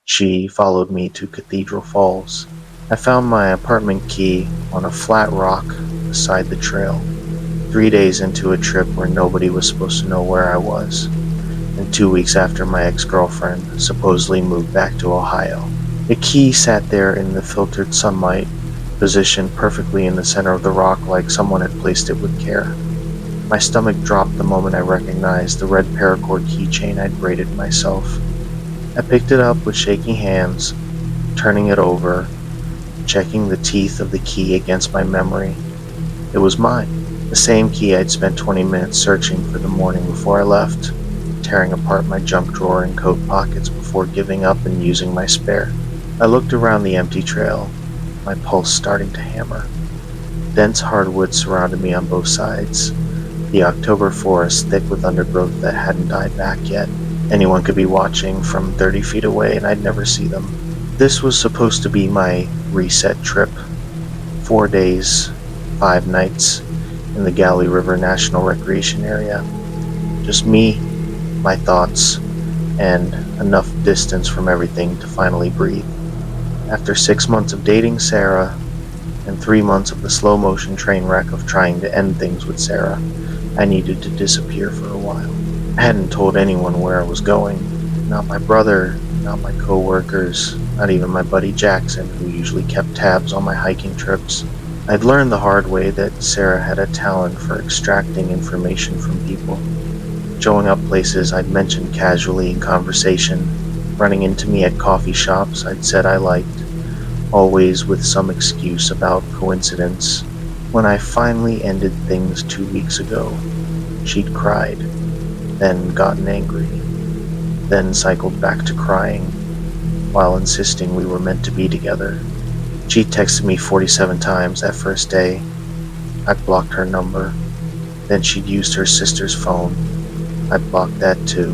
She followed me to Cathedral Falls. I found my apartment key on a flat rock beside the trail, 3 days into a trip where nobody was supposed to know where I was, and 2 weeks after my ex-girlfriend supposedly moved back to Ohio. The key sat there in the filtered sunlight, positioned perfectly in the center of the rock like someone had placed it with care. My stomach dropped the moment I recognized the red paracord keychain I'd braided myself. I picked it up with shaking hands, turning it over, checking the teeth of the key against my memory. It was mine, the same key I'd spent 20 minutes searching for the morning before I left, tearing apart my junk drawer and coat pockets before giving up and using my spare. I looked around the empty trail, my pulse starting to hammer. Dense hardwood surrounded me on both sides, the October forest thick with undergrowth that hadn't died back yet. Anyone could be watching from 30 feet away and I'd never see them. This was supposed to be my reset trip. 4 days, 5 nights in the Galley River National Recreation Area. Just me, my thoughts, and enough distance from everything to finally breathe. After 6 months of dating Sarah, and 3 months of the slow-motion train wreck of trying to end things with Sarah, I needed to disappear for a while. I hadn't told anyone where I was going. Not my brother, not my co-workers, not even my buddy Jackson, who usually kept tabs on my hiking trips. I'd learned the hard way that Sarah had a talent for extracting information from people, showing up places I'd mentioned casually in conversation, running into me at coffee shops I'd said I liked, always with some excuse about coincidence. When I finally ended things 2 weeks ago, she'd cried, then gotten angry, then cycled back to crying, while insisting we were meant to be together. She texted me 47 times that first day. I'd blocked her number. Then she'd used her sister's phone. I blocked that too.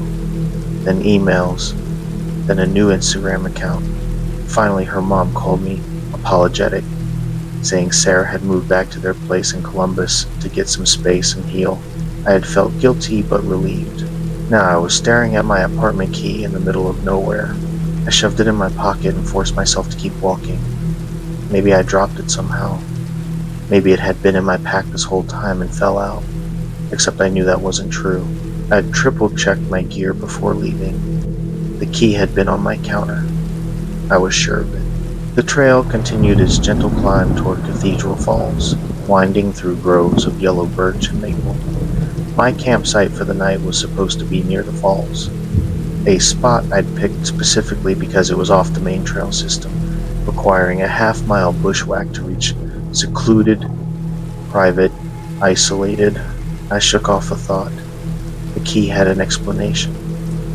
Then emails. Then a new Instagram account. Finally, her mom called me, apologetic, saying Sarah had moved back to their place in Columbus to get some space and heal. I had felt guilty but relieved. Now I was staring at my apartment key in the middle of nowhere. I shoved it in my pocket and forced myself to keep walking. Maybe I dropped it somehow. Maybe it had been in my pack this whole time and fell out. Except I knew that wasn't true. I'd triple-checked my gear before leaving. The key had been on my counter. I was sure of it. The trail continued its gentle climb toward Cathedral Falls, winding through groves of yellow birch and maple. My campsite for the night was supposed to be near the falls, a spot I'd picked specifically because it was off the main trail system, requiring a half-mile bushwhack to reach secluded, private, isolated. I shook off the thought. The key had an explanation.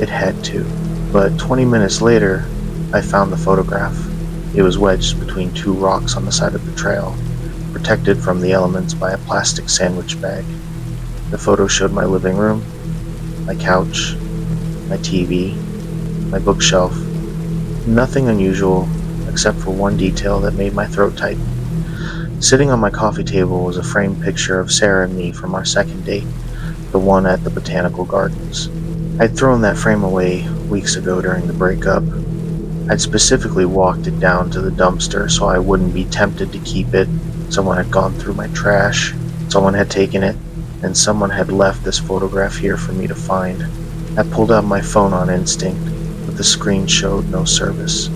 It had to. But 20 minutes later, I found the photograph. It was wedged between 2 rocks on the side of the trail, protected from the elements by a plastic sandwich bag. The photo showed my living room, my couch, my TV, my bookshelf. Nothing unusual except for one detail that made my throat tighten. Sitting on my coffee table was a framed picture of Sarah and me from our second date, the one at the Botanical Gardens. I'd thrown that frame away weeks ago during the breakup. I'd specifically walked it down to the dumpster so I wouldn't be tempted to keep it. Someone had gone through my trash, someone had taken it, and someone had left this photograph here for me to find. I pulled out my phone on instinct, but the screen showed no service.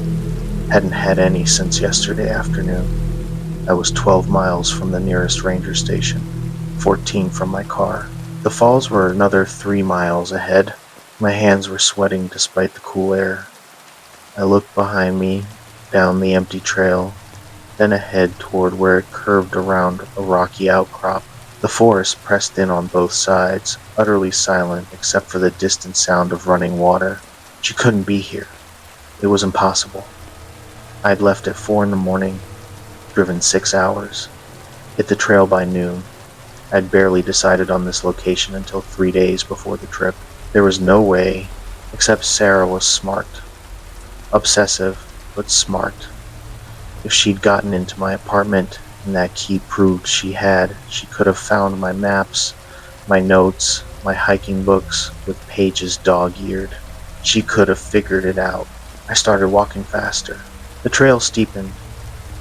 Hadn't had any since yesterday afternoon. I was 12 miles from the nearest ranger station, 14 from my car. The falls were another 3 miles ahead. My hands were sweating despite the cool air. I looked behind me, down the empty trail, then ahead toward where it curved around a rocky outcrop. The forest pressed in on both sides, utterly silent except for the distant sound of running water. She couldn't be here. It was impossible. I'd left at 4 in the morning, driven 6 hours, hit the trail by noon. I'd barely decided on this location until 3 days before the trip. There was no way, except Sarah was smart. Obsessive, but smart. If she'd gotten into my apartment, and that key proved she had, she could have found my maps, my notes, my hiking books with pages dog-eared. She could have figured it out. I started walking faster. The trail steepened,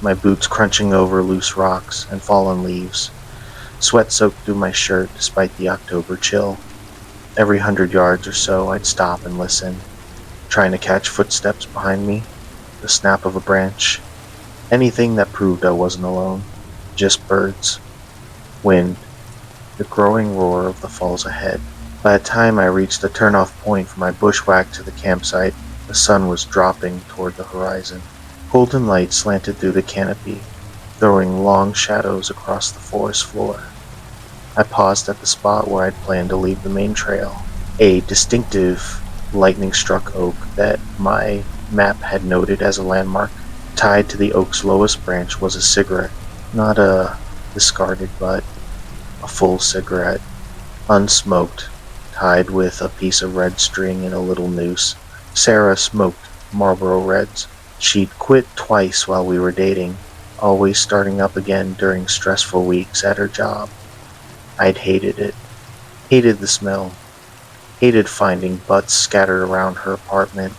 my boots crunching over loose rocks and fallen leaves. Sweat soaked through my shirt despite the October chill. Every 100 yards or so I'd stop and listen, trying to catch footsteps behind me, the snap of a branch, anything that proved I wasn't alone. Just birds, wind, the growing roar of the falls ahead. By the time I reached the turnoff point for my bushwhack to the campsite, the sun was dropping toward the horizon. Golden light slanted through the canopy, throwing long shadows across the forest floor. I paused at the spot where I'd planned to leave the main trail, a distinctive lightning-struck oak that my map had noted as a landmark. Tied to the oak's lowest branch was a cigarette, not a discarded butt, a full cigarette, unsmoked, tied with a piece of red string and a little noose. Sarah smoked Marlboro Reds. She'd quit twice while we were dating, always starting up again during stressful weeks at her job. I'd hated it. Hated the smell. Hated finding butts scattered around her apartment.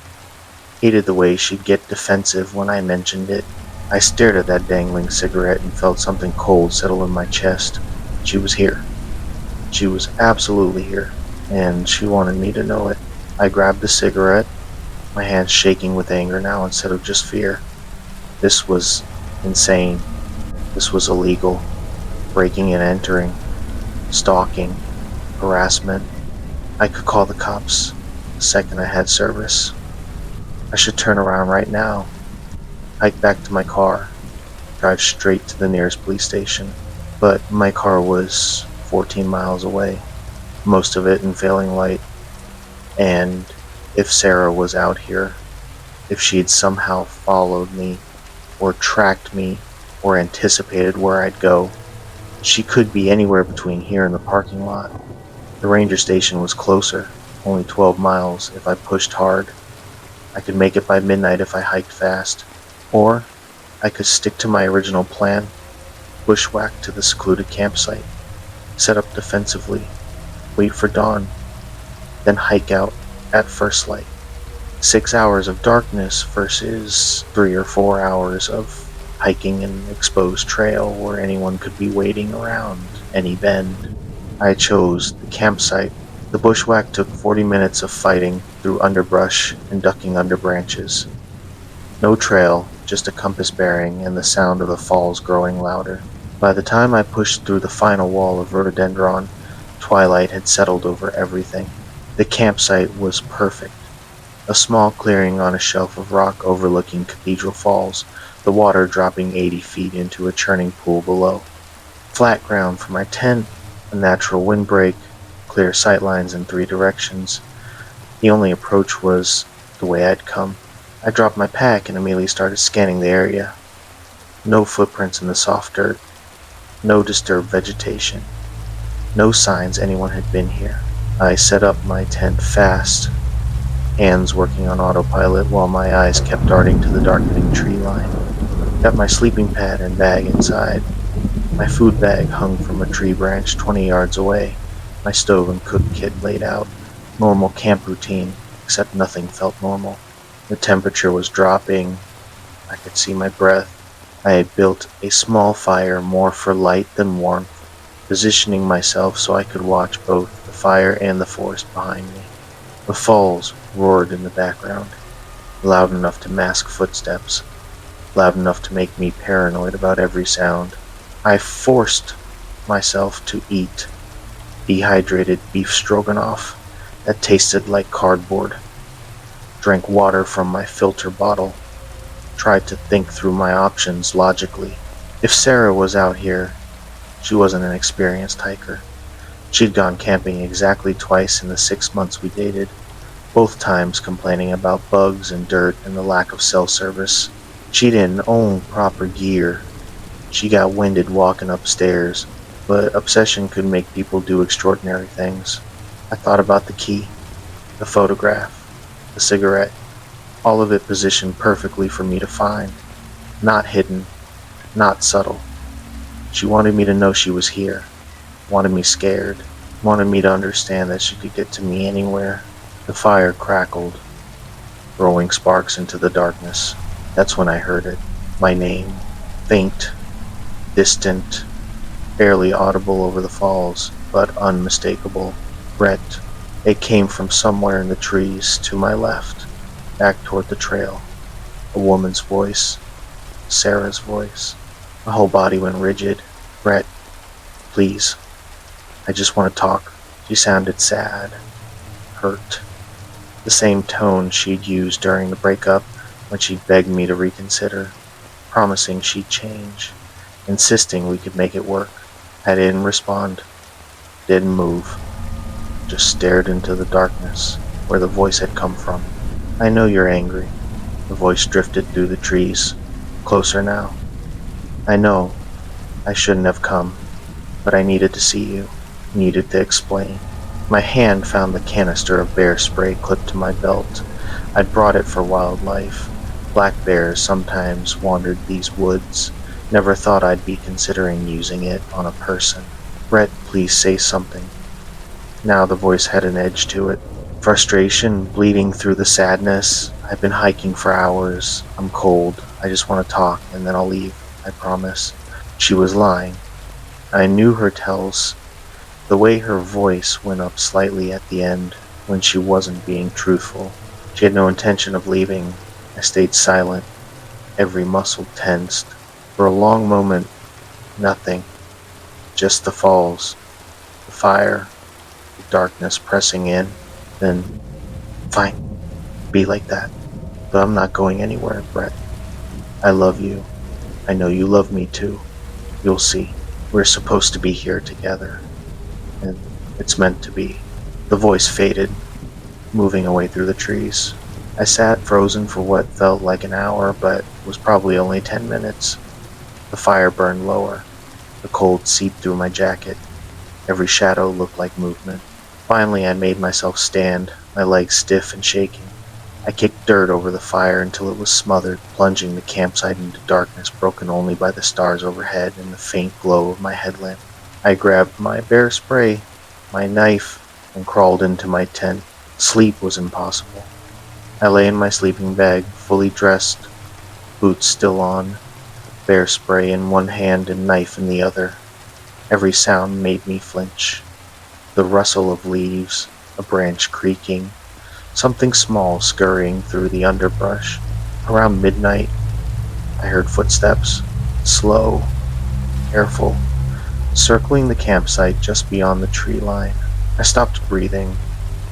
Hated the way she'd get defensive when I mentioned it. I stared at that dangling cigarette and felt something cold settle in my chest. She was here. She was absolutely here, and she wanted me to know it. I grabbed the cigarette, my hands shaking with anger now instead of just fear. This was insane. This was illegal. Breaking and entering. Stalking. Harassment. I could call the cops the second I had service. I should turn around right now, hike back to my car, drive straight to the nearest police station. But my car was 14 miles away, most of it in failing light. And if Sarah was out here, if she'd somehow followed me, or tracked me, or anticipated where I'd go, she could be anywhere between here and the parking lot. The ranger station was closer, only 12 miles if I pushed hard. I could make it by midnight if I hiked fast, or I could stick to my original plan, bushwhack to the secluded campsite, set up defensively, wait for dawn, then hike out at first light. 6 hours of darkness versus 3 or 4 hours of hiking an exposed trail where anyone could be waiting around any bend. I chose the campsite. The bushwhack took 40 minutes of fighting through underbrush and ducking under branches. No trail, just a compass bearing and the sound of the falls growing louder. By the time I pushed through the final wall of rhododendron, twilight had settled over everything. The campsite was perfect. A small clearing on a shelf of rock overlooking Cathedral Falls, the water dropping 80 feet into a churning pool below. Flat ground for my tent, a natural windbreak, clear sightlines in 3 directions. The only approach was the way I'd come. I dropped my pack and immediately started scanning the area. No footprints in the soft dirt. No disturbed vegetation. No signs anyone had been here. I set up my tent fast, hands working on autopilot while my eyes kept darting to the darkening tree line. Got my sleeping pad and bag inside. My food bag hung from a tree branch 20 yards away. My stove and cook kit laid out. Normal camp routine, except nothing felt normal. The temperature was dropping. I could see my breath. I had built a small fire more for light than warmth, positioning myself so I could watch both the fire and the forest behind me. The falls roared in the background, loud enough to mask footsteps, loud enough to make me paranoid about every sound. I forced myself to eat dehydrated beef stroganoff that tasted like cardboard, drank water from my filter bottle, tried to think through my options logically. If Sarah was out here, she wasn't an experienced hiker. She'd gone camping exactly twice in the 6 months we dated, both times complaining about bugs and dirt and the lack of cell service. She didn't own proper gear. She got winded walking upstairs, but obsession could make people do extraordinary things. I thought about the key, the photograph, the cigarette, all of it positioned perfectly for me to find. Not hidden, not subtle. She wanted me to know she was here, wanted me scared, wanted me to understand that she could get to me anywhere. The fire crackled, throwing sparks into the darkness. That's when I heard it. My name. Faint, distant, barely audible over the falls, but unmistakable. Brett. It came from somewhere in the trees to my left, back toward the trail. A woman's voice. Sarah's voice. My whole body went rigid. Brett, please. I just want to talk. She sounded sad, hurt. The same tone she'd used during the breakup when she'd begged me to reconsider, promising she'd change, insisting we could make it work. I didn't respond, didn't move, just stared into the darkness where the voice had come from. I know you're angry. The voice drifted through the trees, closer now. I know I shouldn't have come, but I needed to see you, needed to explain. My hand found the canister of bear spray clipped to my belt. I'd brought it for wildlife. Black bears sometimes wandered these woods. Never thought I'd be considering using it on a person. Brett, please say something. Now the voice had an edge to it. Frustration bleeding through the sadness. I've been hiking for hours. I'm cold. I just want to talk, and then I'll leave. I promise. She was lying. I knew her tells. The way her voice went up slightly at the end when she wasn't being truthful. She had no intention of leaving. I stayed silent, every muscle tensed. For a long moment, nothing. Just the falls, the fire, the darkness pressing in. Then, fine, be like that. But I'm not going anywhere, Brett. I love you. I know you love me too. You'll see. We're supposed to be here together. And it's meant to be. The voice faded, moving away through the trees. I sat frozen for what felt like an hour, but was probably only 10 minutes. The fire burned lower. The cold seeped through my jacket. Every shadow looked like movement. Finally, I made myself stand, my legs stiff and shaking. I kicked dirt over the fire until it was smothered, plunging the campsite into darkness broken only by the stars overhead and the faint glow of my headlamp. I grabbed my bear spray, my knife, and crawled into my tent. Sleep was impossible. I lay in my sleeping bag, fully dressed, boots still on, bear spray in one hand and knife in the other. Every sound made me flinch. The rustle of leaves, a branch creaking, something small scurrying through the underbrush. Around midnight, I heard footsteps, slow, careful, circling the campsite just beyond the tree line. I stopped breathing,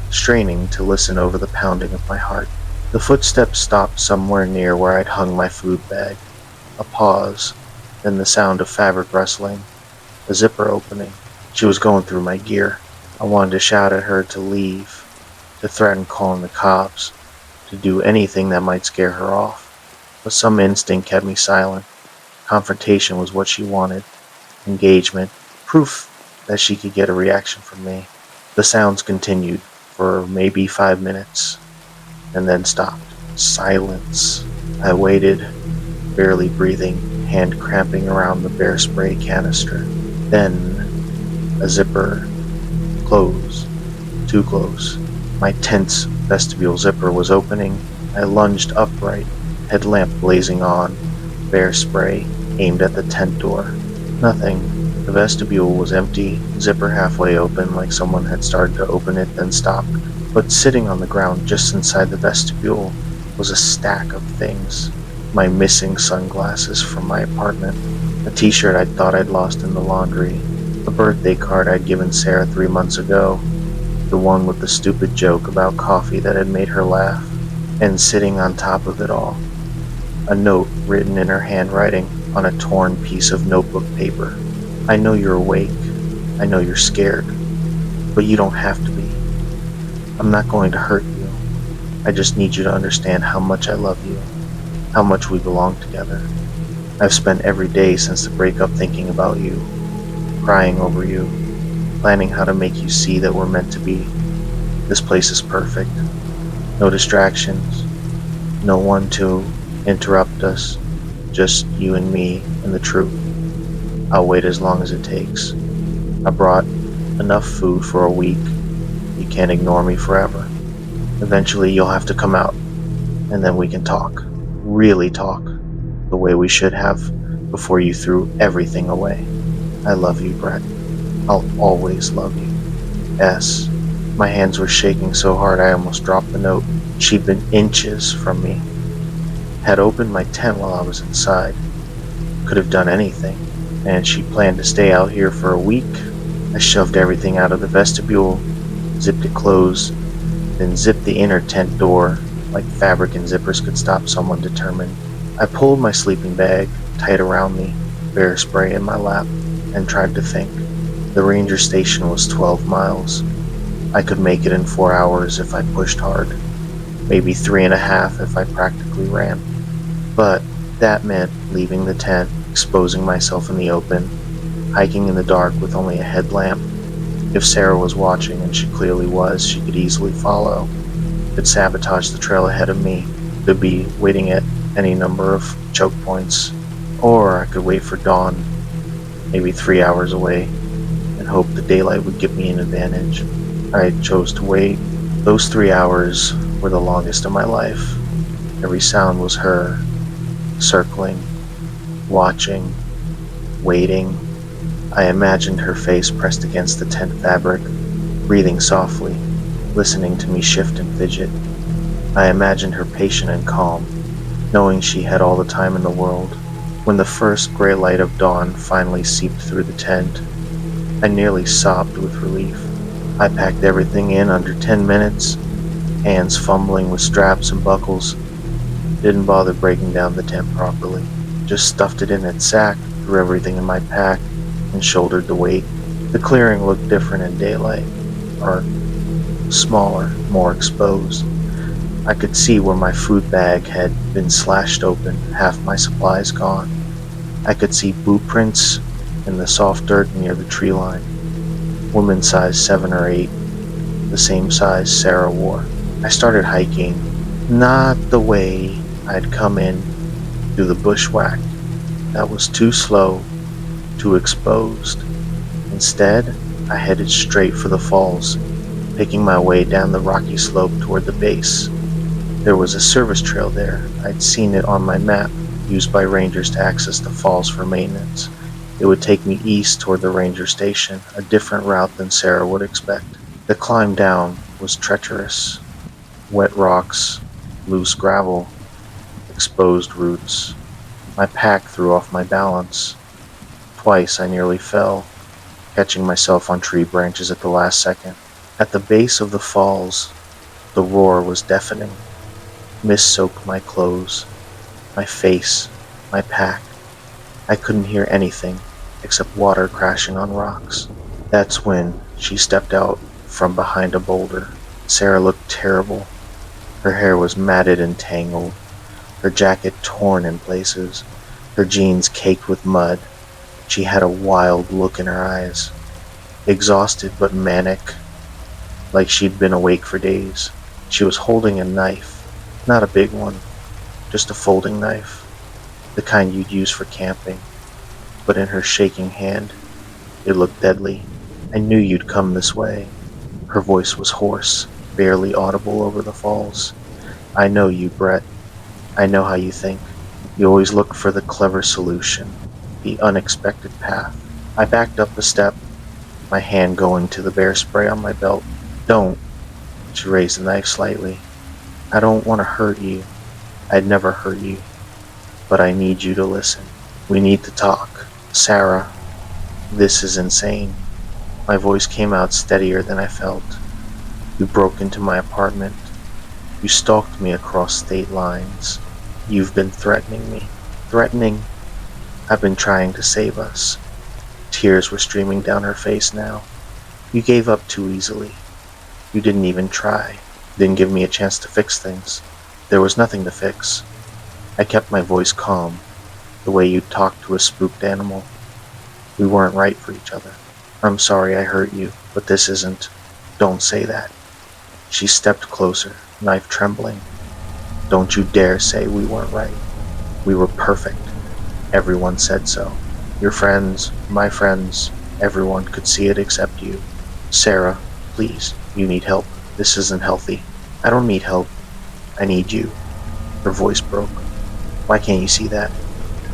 straining to listen over the pounding of my heart. The footsteps stopped somewhere near where I'd hung my food bag. A pause, then the sound of fabric rustling, a zipper opening. She was going through my gear. I wanted to shout at her to leave, to threaten calling the cops, to do anything that might scare her off. But some instinct kept me silent. Confrontation was what she wanted. Engagement. Proof that she could get a reaction from me. The sounds continued for maybe 5 minutes, and then stopped. Silence. I waited, barely breathing, hand cramping around the bear spray canister. Then, a zipper. Close. Too close. My tent's vestibule zipper was opening. I lunged upright, headlamp blazing on, bear spray aimed at the tent door. Nothing. The vestibule was empty, zipper halfway open like someone had started to open it then stopped. But sitting on the ground just inside the vestibule was a stack of things. My missing sunglasses from my apartment, a t-shirt I'd thought I'd lost in the laundry, a birthday card I'd given Sarah 3 months ago, the one with the stupid joke about coffee that had made her laugh, and sitting on top of it all, a note written in her handwriting on a torn piece of notebook paper. I know you're awake. I know you're scared. But you don't have to be. I'm not going to hurt you. I just need you to understand how much I love you, how much we belong together. I've spent every day since the breakup thinking about you, crying over you, planning how to make you see that we're meant to be. This place is perfect. No distractions, no one to interrupt us, just you and me and the truth. I'll wait as long as it takes. I brought Enough food for a week. You can't ignore me forever. Eventually, you'll have to come out, and then we can talk. Really talk. The way we should have before you threw everything away. I love you, Brett. I'll always love you. S. My hands were shaking so hard I almost dropped the note. She'd been inches from me. Had opened my tent while I was inside. Could have done anything. And she planned to stay out here for a week. I shoved everything out of the vestibule, zipped it closed, then zipped the inner tent door like fabric and zippers could stop someone determined. I pulled my sleeping bag tight around me, bear spray in my lap, and tried to think. The ranger station was 12 miles. I could make it in 4 hours if I pushed hard, maybe 3.5 if I practically ran. But that meant leaving the tent, exposing myself in the open, hiking in the dark with only a headlamp. If Sarah was watching, and she clearly was, she could easily follow. Could sabotage the trail ahead of me, could be waiting at any number of choke points. Or I could wait for dawn, maybe 3 hours away, and hope the daylight would give me an advantage. I chose to wait. Those 3 hours were the longest of my life. Every sound was her, circling, watching, waiting. I imagined her face pressed against the tent fabric, breathing softly, listening to me shift and fidget. I imagined her patient and calm, knowing she had all the time in the world. When the first gray light of dawn finally seeped through the tent, I nearly sobbed with relief. I packed everything in under 10 minutes, hands fumbling with straps and buckles. Didn't bother breaking down the tent properly. Just stuffed it in its sack, threw everything in my pack, and shouldered the weight. The clearing looked different in daylight, or smaller, more exposed. I could see where my food bag had been slashed open, half my supplies gone. I could see boot prints in the soft dirt near the tree line. Women size 7 or 8, the same size Sarah wore. I started hiking, not the way I'd come in through the bushwhack. That was too slow, too exposed. Instead, I headed straight for the falls, picking my way down the rocky slope toward the base. There was a service trail there. I'd seen it on my map, used by rangers to access the falls for maintenance. It would take me east toward the ranger station, a different route than Sarah would expect. The climb down was treacherous. Wet rocks, loose gravel, exposed roots. My pack threw off my balance. Twice I nearly fell, catching myself on tree branches at the last second. At the base of the falls, the roar was deafening. Mist soaked my clothes, my face, my pack. I couldn't hear anything except water crashing on rocks. That's when she stepped out from behind a boulder. Sarah looked terrible. Her hair was matted and tangled, her jacket torn in places, her jeans caked with mud. She had a wild look in her eyes, exhausted but manic, like she'd been awake for days. She was holding a knife, not a big one, just a folding knife, the kind you'd use for camping. But in her shaking hand, it looked deadly. I knew you'd come this way. Her voice was hoarse, barely audible over the falls. I know you, Brett. I know how you think. You always look for the clever solution, the unexpected path. I backed up a step, my hand going to the bear spray on my belt. Don't. She raised the knife slightly. I don't want to hurt you. I'd never hurt you. But I need you to listen. We need to talk. Sarah, this is insane. My voice came out steadier than I felt. You broke into my apartment. You stalked me across state lines. You've been threatening me. Threatening? I've been trying to save us. Tears were streaming down her face now. You gave up too easily. You didn't even try. Didn't give me a chance to fix things. There was nothing to fix. I kept my voice calm, the way you'd talk to a spooked animal. We weren't right for each other. I'm sorry I hurt you, but this isn't. Don't say that. She stepped closer, knife trembling. Don't you dare say we weren't right. We were perfect. Everyone said so. Your friends, my friends, everyone could see it except you. Sarah, please, you need help. This isn't healthy. I don't need help. I need you. Her voice broke. Why can't you see that?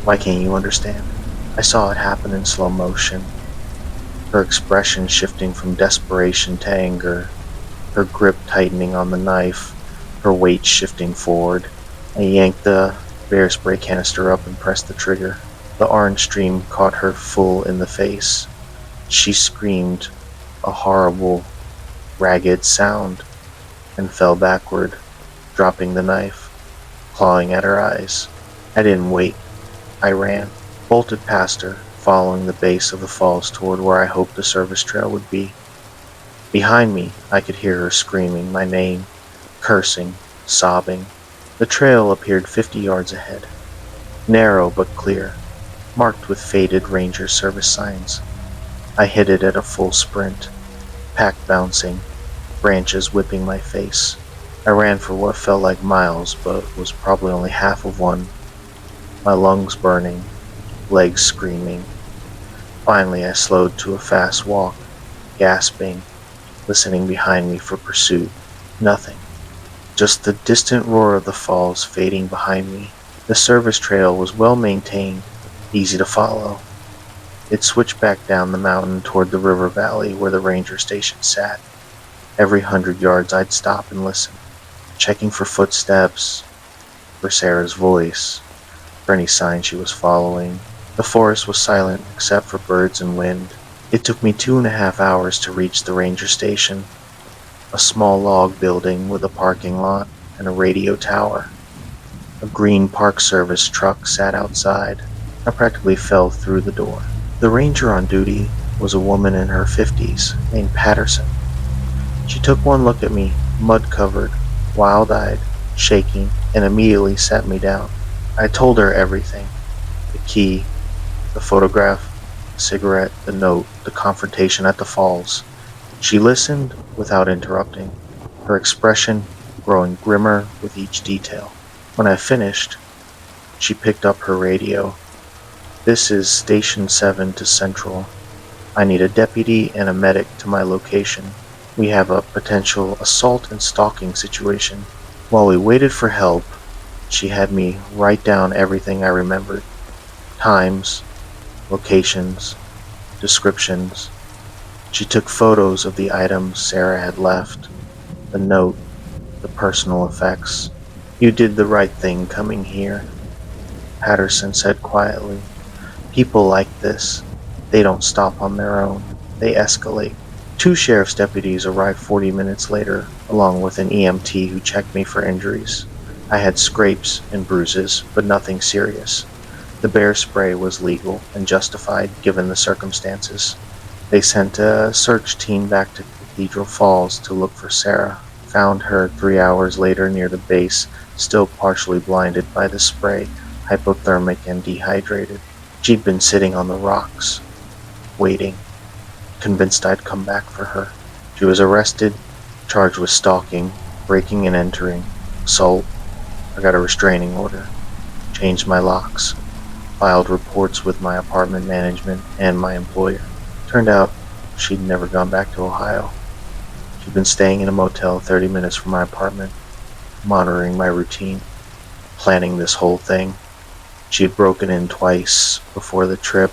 Why can't you understand? I saw it happen in slow motion, her expression shifting from desperation to anger, her grip tightening on the knife, her weight shifting forward. I yanked the bear spray canister up and pressed the trigger. The orange stream caught her full in the face. She screamed a horrible, ragged sound and fell backward, dropping the knife, clawing at her eyes. I didn't wait. I ran, bolted past her, following the base of the falls toward where I hoped the service trail would be. Behind me, I could hear her screaming my name, cursing, sobbing. The trail appeared 50 yards ahead, narrow but clear, marked with faded ranger service signs. I hit it at a full sprint, pack bouncing, branches whipping my face. I ran for what felt like miles, but was probably only half of one, my lungs burning, legs screaming. Finally, I slowed to a fast walk, gasping, listening behind me for pursuit. Nothing. Just the distant roar of the falls fading behind me. The service trail was well maintained, easy to follow. It switched back down the mountain toward the river valley where the ranger station sat. Every 100 yards I'd stop and listen, checking for footsteps, for Sarah's voice, for any sign she was following. The forest was silent except for birds and wind. It took me 2.5 hours to reach the ranger station, a small log building with a parking lot and a radio tower. A green Park Service truck sat outside. I practically fell through the door. The ranger on duty was a woman in her 50s named Patterson. She took one look at me, mud-covered, wild-eyed, shaking, and immediately sat me down. I told her everything. The key, the photograph, the cigarette, the note, the confrontation at the falls. She listened without interrupting, her expression growing grimmer with each detail. When I finished, she picked up her radio. This is Station 7 to Central. I need a deputy and a medic to my location. We have a potential assault and stalking situation. While we waited for help, she had me write down everything I remembered. Times, locations, descriptions. She took photos of the items Sarah had left, the note, the personal effects. You did the right thing coming here, Patterson said quietly. People like this. They don't stop on their own. They escalate. 2 sheriff's deputies arrived 40 minutes later, along with an EMT who checked me for injuries. I had scrapes and bruises, but nothing serious. The bear spray was legal and justified given the circumstances. They sent a search team back to Cathedral Falls to look for Sarah. Found her 3 hours later near the base, still partially blinded by the spray, hypothermic and dehydrated. She'd been sitting on the rocks, waiting, convinced I'd come back for her. She was arrested, charged with stalking, breaking and entering, assault. I got a restraining order, changed my locks, filed reports with my apartment management and my employer. Turned out she'd never gone back to Ohio. She'd been staying in a motel 30 minutes from my apartment, monitoring my routine, planning this whole thing. She had broken in twice before the trip,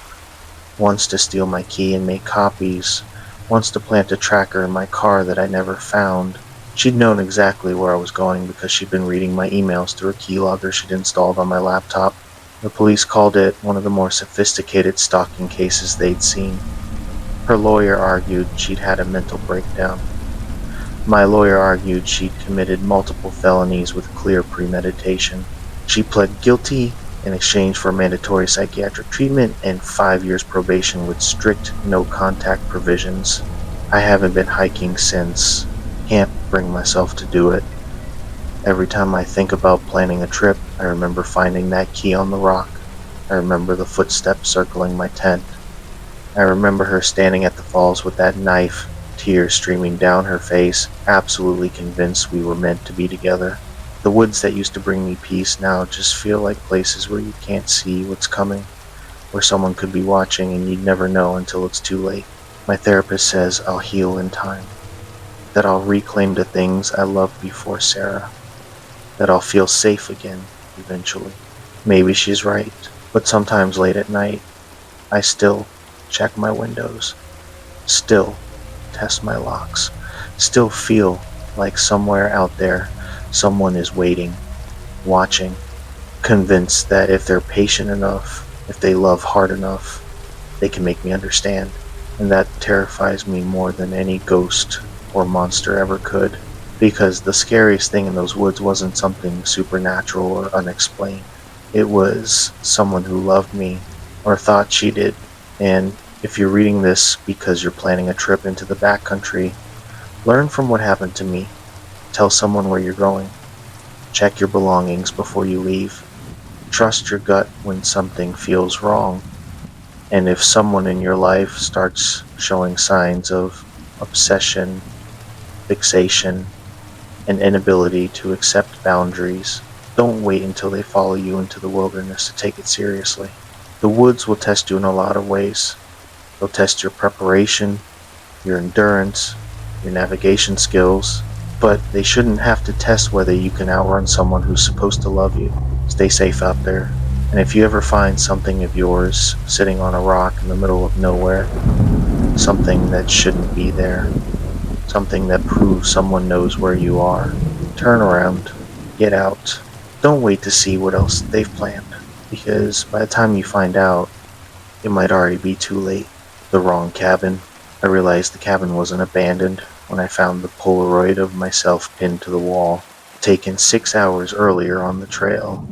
once to steal my key and make copies, once to plant a tracker in my car that I never found. She'd known exactly where I was going because she'd been reading my emails through a keylogger she'd installed on my laptop. The police called it one of the more sophisticated stalking cases they'd seen. Her lawyer argued she'd had a mental breakdown. My lawyer argued she'd committed multiple felonies with clear premeditation. She pled guilty in exchange for mandatory psychiatric treatment and 5 years probation with strict no-contact provisions. I haven't been hiking since. Can't bring myself to do it. Every time I think about planning a trip, I remember finding that key on the rock. I remember the footsteps circling my tent. I remember her standing at the falls with that knife, tears streaming down her face, absolutely convinced we were meant to be together. The woods that used to bring me peace now just feel like places where you can't see what's coming, where someone could be watching and you'd never know until it's too late. My therapist says I'll heal in time, that I'll reclaim the things I loved before Sarah, that I'll feel safe again eventually. Maybe she's right, but sometimes late at night, I still check my windows, still test my locks, still feel like somewhere out there someone is waiting, watching, convinced that if they're patient enough, if they love hard enough, they can make me understand. And that terrifies me more than any ghost or monster ever could. Because the scariest thing in those woods wasn't something supernatural or unexplained. It was someone who loved me, or thought she did. And if you're reading this because you're planning a trip into the backcountry, learn from what happened to me. Tell someone where you're going. Check your belongings before you leave. Trust your gut when something feels wrong. And if someone in your life starts showing signs of obsession, fixation, an inability to accept boundaries, don't wait until they follow you into the wilderness to take it seriously. The woods will test you in a lot of ways. They'll test your preparation, your endurance, your navigation skills, but they shouldn't have to test whether you can outrun someone who's supposed to love you. Stay safe out there. And if you ever find something of yours sitting on a rock in the middle of nowhere, something that shouldn't be there, something that proves someone knows where you are, turn around, get out. Don't wait to see what else they've planned, because by the time you find out, it might already be too late. The wrong cabin. I realized the cabin wasn't abandoned when I found the Polaroid of myself pinned to the wall, taken 6 hours earlier on the trail,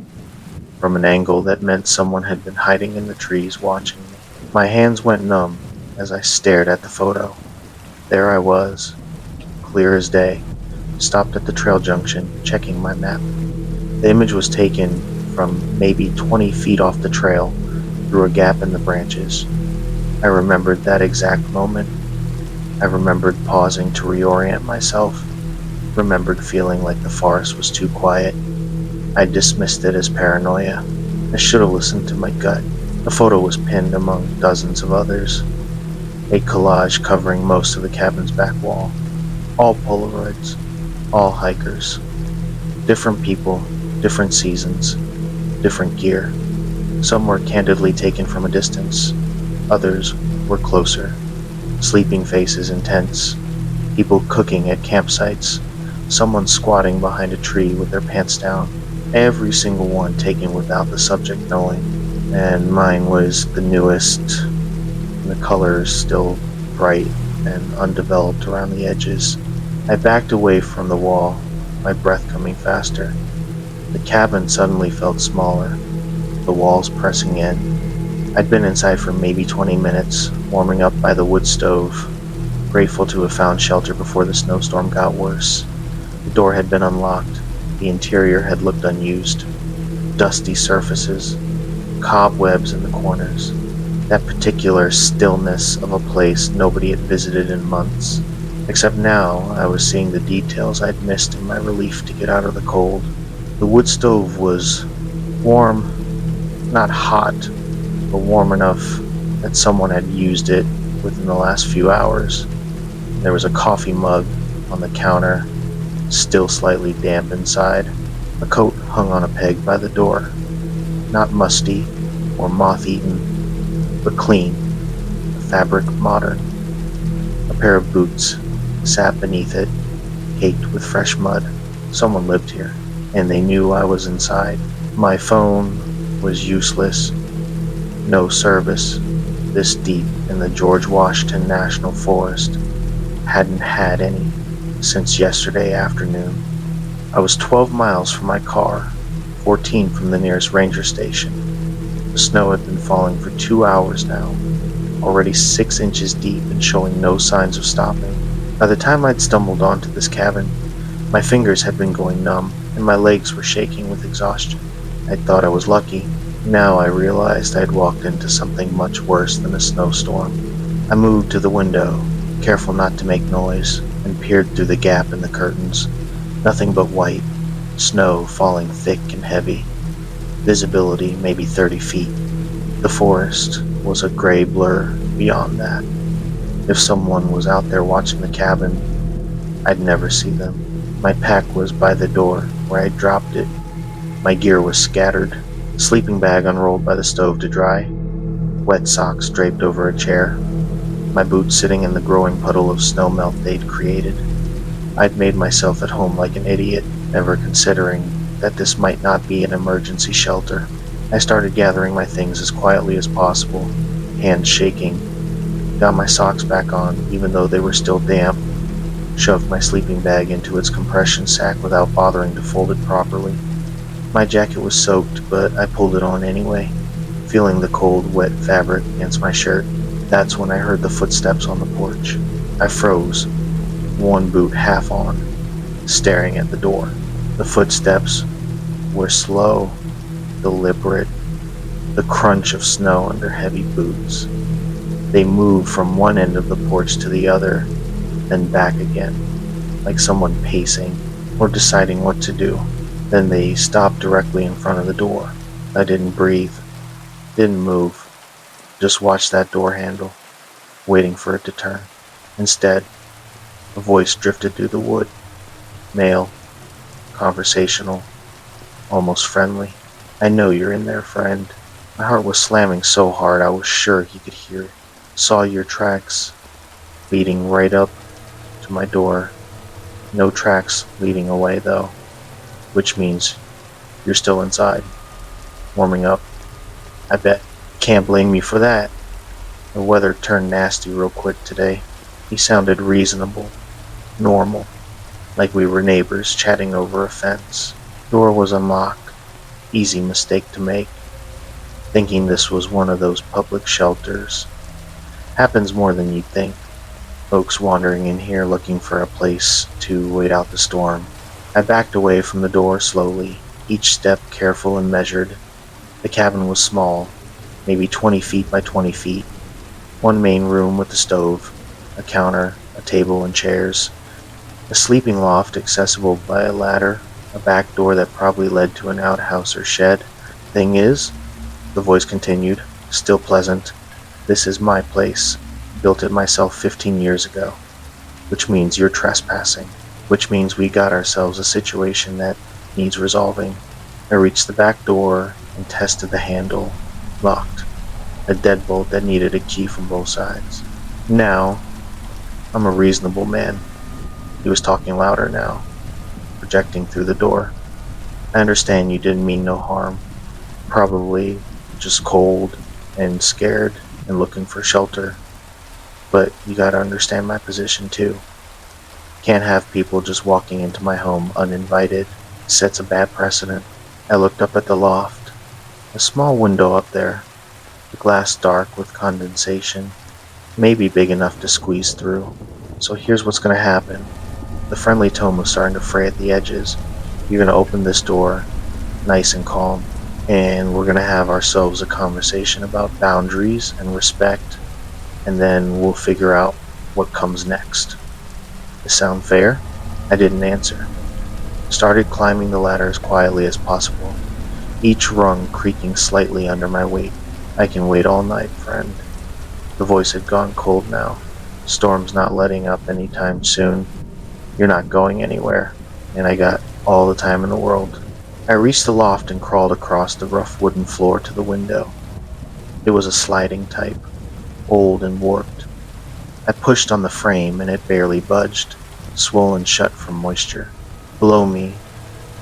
from an angle that meant someone had been hiding in the trees watching me. My hands went numb as I stared at the photo. There I was, clear as day, stopped at the trail junction, checking my map. The image was taken from maybe 20 feet off the trail, through a gap in the branches. I remembered that exact moment. I remembered pausing to reorient myself, remembered feeling like the forest was too quiet. I dismissed it as paranoia. I should have listened to my gut. The photo was pinned among dozens of others, a collage covering most of the cabin's back wall. All Polaroids, all hikers. Different people, different seasons, different gear. Some were candidly taken from a distance. Others were closer. Sleeping faces in tents, people cooking at campsites, someone squatting behind a tree with their pants down. Every single one taken without the subject knowing. And mine was the newest, and the colors still bright and undeveloped around the edges. I backed away from the wall, my breath coming faster. The cabin suddenly felt smaller, the walls pressing in. I'd been inside for maybe 20 minutes, warming up by the wood stove, grateful to have found shelter before the snowstorm got worse. The door had been unlocked. The interior had looked unused. Dusty surfaces, cobwebs in the corners. That particular stillness of a place nobody had visited in months. Except now, I was seeing the details I'd missed in my relief to get out of the cold. The wood stove was warm, not hot, but warm enough that someone had used it within the last few hours. There was a coffee mug on the counter, still slightly damp inside. A coat hung on a peg by the door, not musty or moth-eaten, but clean, the fabric modern. A pair of boots sat beneath it, caked with fresh mud. Someone lived here, and they knew I was inside. My phone was useless, no service. This deep in the George Washington National Forest, hadn't had any since yesterday afternoon. I was 12 miles from my car, 14 from the nearest ranger station. The snow had been falling for 2 hours now, already 6 inches deep and showing no signs of stopping. By the time I'd stumbled onto this cabin, my fingers had been going numb and my legs were shaking with exhaustion. I thought I was lucky. Now I realized I'd walked into something much worse than a snowstorm. I moved to the window, careful not to make noise, and peered through the gap in the curtains. Nothing but white, snow falling thick and heavy. Visibility maybe 30 feet. The forest was a gray blur beyond that. If someone was out there watching the cabin, I'd never see them. My pack was by the door, where I dropped it. My gear was scattered, sleeping bag unrolled by the stove to dry, wet socks draped over a chair, my boots sitting in the growing puddle of snow melt they'd created. I'd made myself at home like an idiot, never considering that this might not be an emergency shelter. I started gathering my things as quietly as possible, hands shaking, got my socks back on even though they were still damp, shoved my sleeping bag into its compression sack without bothering to fold it properly. My jacket was soaked, but I pulled it on anyway, feeling the cold, wet fabric against my shirt. That's when I heard the footsteps on the porch. I froze, one boot half on, staring at the door. The footsteps were slow, deliberate, the crunch of snow under heavy boots. They moved from one end of the porch to the other, then back again, like someone pacing or deciding what to do. Then they stopped directly in front of the door. I didn't breathe, didn't move, just watched that door handle, waiting for it to turn. Instead, a voice drifted through the wood, male, conversational, almost friendly. "I know you're in there, friend." My heart was slamming so hard I was sure he could hear it. "Saw your tracks leading right up to my door. No tracks leading away, though, which means you're still inside, warming up. I bet. Can't blame me for that." The weather turned nasty real quick today. He sounded reasonable, normal, like we were neighbors chatting over a fence. Door was unlocked. Easy mistake to make, thinking this was one of those public shelters. Happens more than you'd think. Folks wandering in here looking for a place to wait out the storm. I backed away from the door slowly, each step careful and measured. The cabin was small, maybe 20 feet by 20 feet. One main room with a stove, a counter, a table and chairs. A sleeping loft accessible by a ladder, a back door that probably led to an outhouse or shed. "Thing is," the voice continued, still pleasant, "this is my place. Built it myself 15 years ago. Which means you're trespassing. Which means we got ourselves a situation that needs resolving." I reached the back door and tested the handle. Locked. A deadbolt that needed a key from both sides. "Now, I'm a reasonable man." He was talking louder now, projecting through the door. "I understand you didn't mean no harm. Probably just cold and scared and looking for shelter. But you gotta understand my position too. Can't have people just walking into my home uninvited. Sets a bad precedent." I looked up at the loft. A small window up there, the glass dark with condensation, maybe big enough to squeeze through. "So here's what's gonna happen." The friendly tone was starting to fray at the edges. "You're gonna open this door, nice and calm, and we're gonna have ourselves a conversation about boundaries and respect, and then we'll figure out what comes next. Does sound fair?" I didn't answer. Started climbing the ladder as quietly as possible, each rung creaking slightly under my weight. "I can wait all night, friend." The voice had gone cold now. "Storm's not letting up anytime soon. You're not going anywhere, and I got all the time in the world." I reached the loft and crawled across the rough wooden floor to the window. It was a sliding type, old and warped. I pushed on the frame and it barely budged, swollen shut from moisture. Below me,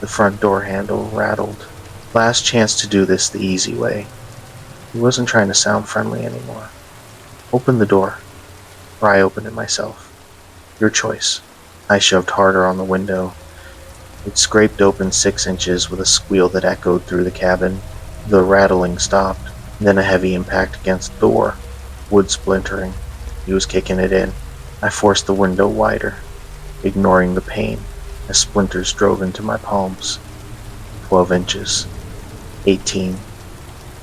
the front door handle rattled. Last chance to do this the easy way. He wasn't trying to sound friendly anymore. "Open the door," or I opened it myself. "Your choice." I shoved harder on the window. It scraped open 6 inches with a squeal that echoed through the cabin. The rattling stopped, then a heavy impact against the door, wood splintering. He was kicking it in. I forced the window wider, ignoring the pain, as splinters drove into my palms. 12 inches. 18.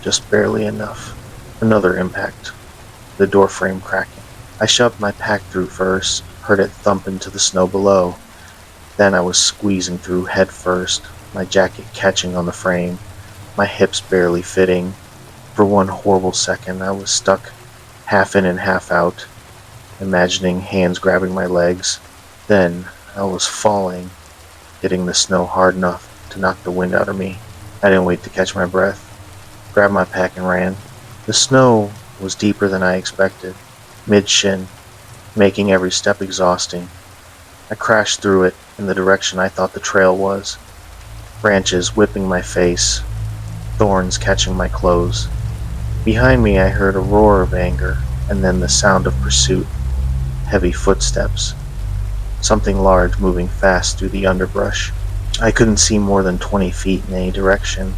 Just barely enough. Another impact. The door frame cracking. I shoved my pack through first, heard it thump into the snow below. Then I was squeezing through head first, my jacket catching on the frame, my hips barely fitting. For one horrible second I was stuck, half in and half out. imagining hands grabbing my legs. Then I was falling, hitting the snow hard enough to knock the wind out of me. I didn't wait to catch my breath, grabbed my pack and ran. The snow was deeper than I expected, mid-shin, making every step exhausting. I crashed through it in the direction I thought the trail was, branches whipping my face, thorns catching my clothes. Behind me I heard a roar of anger, and then the sound of pursuit, heavy footsteps, something large moving fast through the underbrush. I couldn't see more than 20 feet in any direction.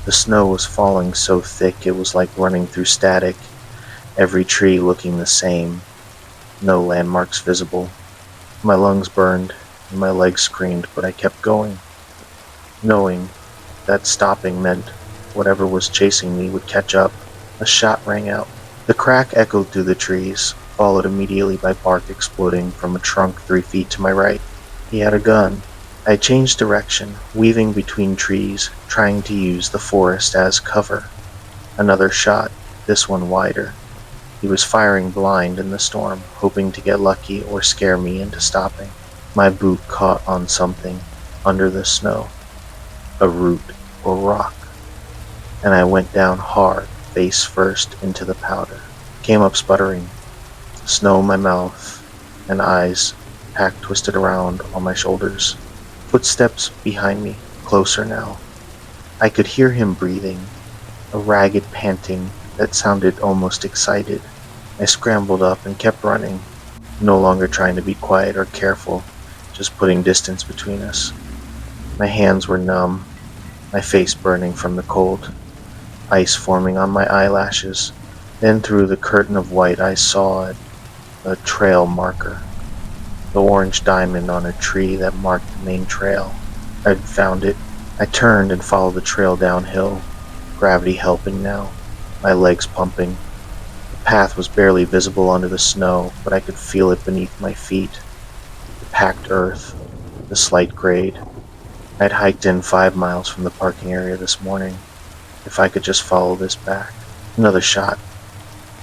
The snow was falling so thick it was like running through static, every tree looking the same, no landmarks visible. My lungs burned, and my legs screamed, but I kept going, knowing that stopping meant whatever was chasing me would catch up. A shot rang out. The crack echoed through the trees, followed immediately by bark exploding from a trunk 3 feet to my right. He had a gun. I changed direction, weaving between trees, trying to use the forest as cover. Another shot, this one wider. He was firing blind in the storm, hoping to get lucky or scare me into stopping. My boot caught on something under the snow, a root or rock, and I went down hard, face first into the powder. Came up sputtering, snow in my mouth and eyes, pack twisted around on my shoulders. Footsteps behind me, closer now. I could hear him breathing, a ragged panting that sounded almost excited. I scrambled up and kept running, no longer trying to be quiet or careful, just putting distance between us. My hands were numb, my face burning from the cold, ice forming on my eyelashes. Then through the curtain of white I saw it, a trail marker, the orange diamond on a tree that marked the main trail. I'd found it. I turned and followed the trail downhill, gravity helping now, my legs pumping. The path was barely visible under the snow, but I could feel it beneath my feet. The packed earth, the slight grade. I'd hiked in 5 miles from the parking area this morning. If I could just follow this back. Another shot,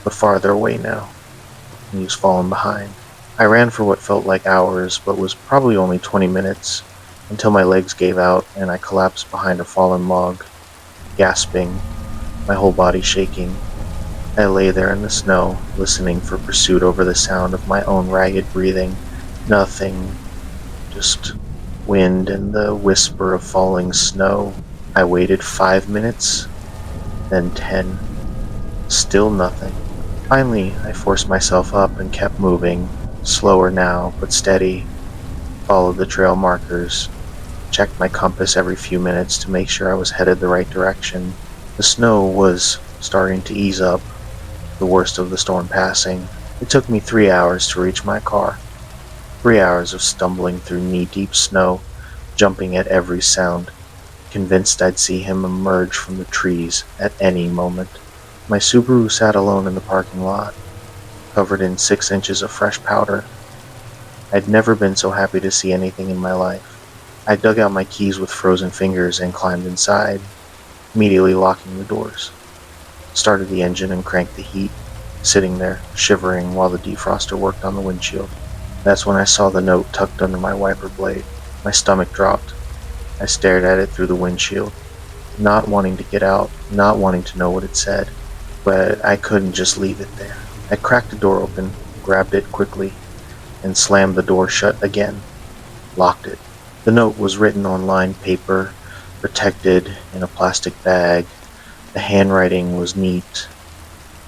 but farther away now. He was falling behind. I ran for what felt like hours, but was probably only 20 minutes, until my legs gave out and I collapsed behind a fallen log, gasping, my whole body shaking. I lay there in the snow, listening for pursuit over the sound of my own ragged breathing. Nothing, just wind and the whisper of falling snow. I waited 5 minutes, then 10. Still nothing. Finally, I forced myself up and kept moving, slower now, but steady. Followed the trail markers, checked my compass every few minutes to make sure I was headed the right direction. The snow was starting to ease up, the worst of the storm passing. It took me 3 hours to reach my car. 3 hours of stumbling through knee-deep snow, jumping at every sound, convinced I'd see him emerge from the trees at any moment. My Subaru sat alone in the parking lot, covered in 6 inches of fresh powder. I'd never been so happy to see anything in my life. I dug out my keys with frozen fingers and climbed inside, immediately locking the doors. Started the engine and cranked the heat, sitting there, shivering while the defroster worked on the windshield. That's when I saw the note tucked under my wiper blade. My stomach dropped. I stared at it through the windshield, not wanting to get out, not wanting to know what it said, but I couldn't just leave it there. I cracked the door open, grabbed it quickly, and slammed the door shut again, locked it. The note was written on lined paper, protected in a plastic bag. The handwriting was neat,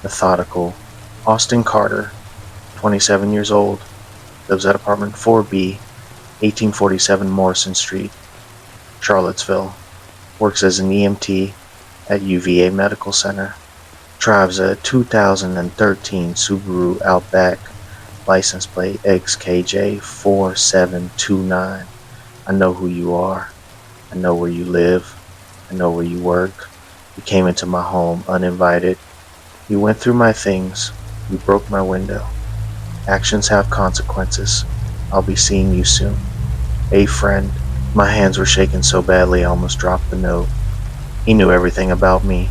methodical. Austin Carter, 27 years old, lives at apartment 4B, 1847 Morrison Street, Charlottesville. Works as an EMT at UVA Medical Center. Drives a 2013 Subaru Outback, license plate XKJ4729. I know who you are. I know where you live. I know where you work. You came into my home uninvited. You went through my things. You broke my window. Actions have consequences. I'll be seeing you soon. A friend. My hands were shaking so badly I almost dropped the note. He knew everything about me.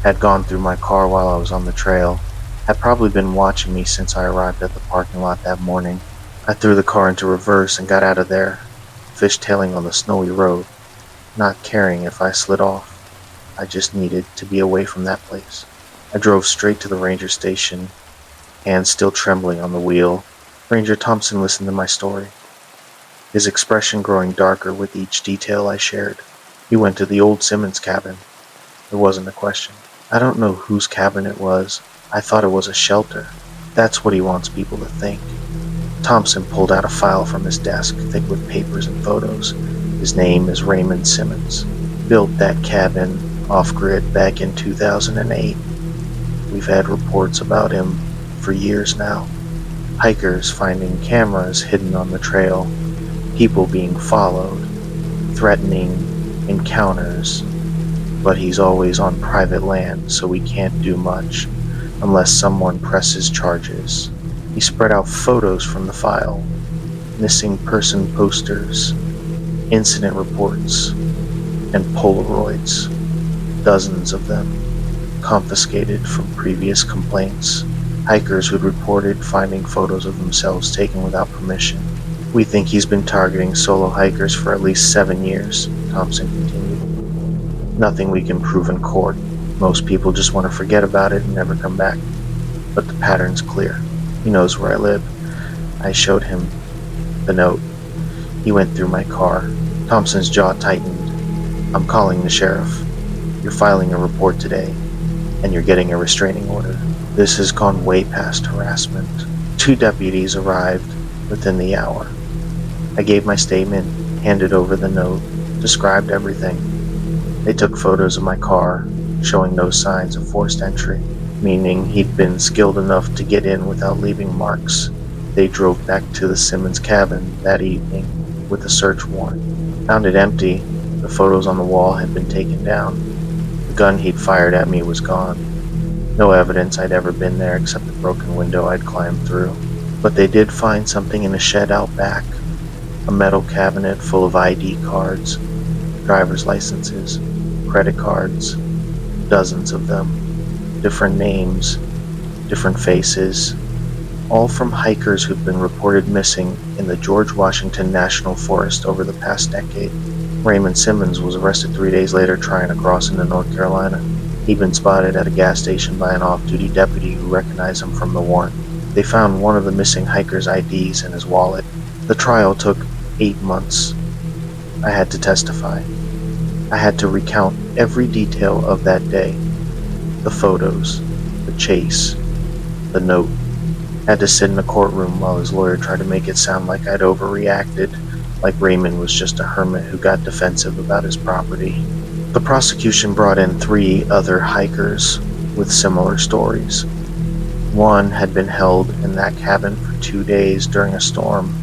Had gone through my car while I was on the trail. had probably been watching me since I arrived at the parking lot that morning. I threw the car into reverse and got out of there, fishtailing on the snowy road, not caring if I slid off. I just needed to be away from that place. I drove straight to the ranger station, hands still trembling on the wheel. Ranger Thompson listened to my story, his expression growing darker with each detail I shared. He went to the old Simmons cabin. There wasn't a question. I don't know whose cabin it was. I thought it was a shelter. That's what he wants people to think. Thompson pulled out a file from his desk, thick with papers and photos. His name is Raymond Simmons. Built that cabin off-grid back in 2008. We've had reports about him for years now. Hikers finding cameras hidden on the trail, people being followed, threatening encounters, but he's always on private land, so we can't do much unless someone presses charges. He spread out photos from the file, missing person posters, incident reports, and Polaroids, dozens of them, confiscated from previous complaints. Hikers who'd reported finding photos of themselves taken without permission. We think he's been targeting solo hikers for at least 7 years, Thompson continued. Nothing we can prove in court. Most people just want to forget about it and never come back. But the pattern's clear. He knows where I live. I showed him the note. He went through my car. Thompson's jaw tightened. I'm calling the sheriff. You're filing a report today, and you're getting a restraining order. This has gone way past harassment. 2 deputies arrived within the hour. I gave my statement, handed over the note, described everything. They took photos of my car, showing no signs of forced entry, meaning he'd been skilled enough to get in without leaving marks. They drove back to the Simmons cabin that evening with a search warrant. Found it empty. The photos on the wall had been taken down. The gun he'd fired at me was gone. No evidence I'd ever been there except the broken window I'd climbed through. But they did find something in a shed out back. A metal cabinet full of ID cards, driver's licenses, credit cards, dozens of them. Different names, different faces, all from hikers who've been reported missing in the George Washington National Forest over the past decade. Raymond Simmons was arrested 3 days later trying to cross into North Carolina. He'd been spotted at a gas station by an off-duty deputy who recognized him from the warrant. They found one of the missing hiker's IDs in his wallet. The trial took 8 months. I had to testify. I had to recount every detail of that day. The photos, the chase, the note. I had to sit in a courtroom while his lawyer tried to make it sound like I'd overreacted, like Raymond was just a hermit who got defensive about his property. The prosecution brought in 3 other hikers with similar stories. One had been held in that cabin for 2 days during a storm.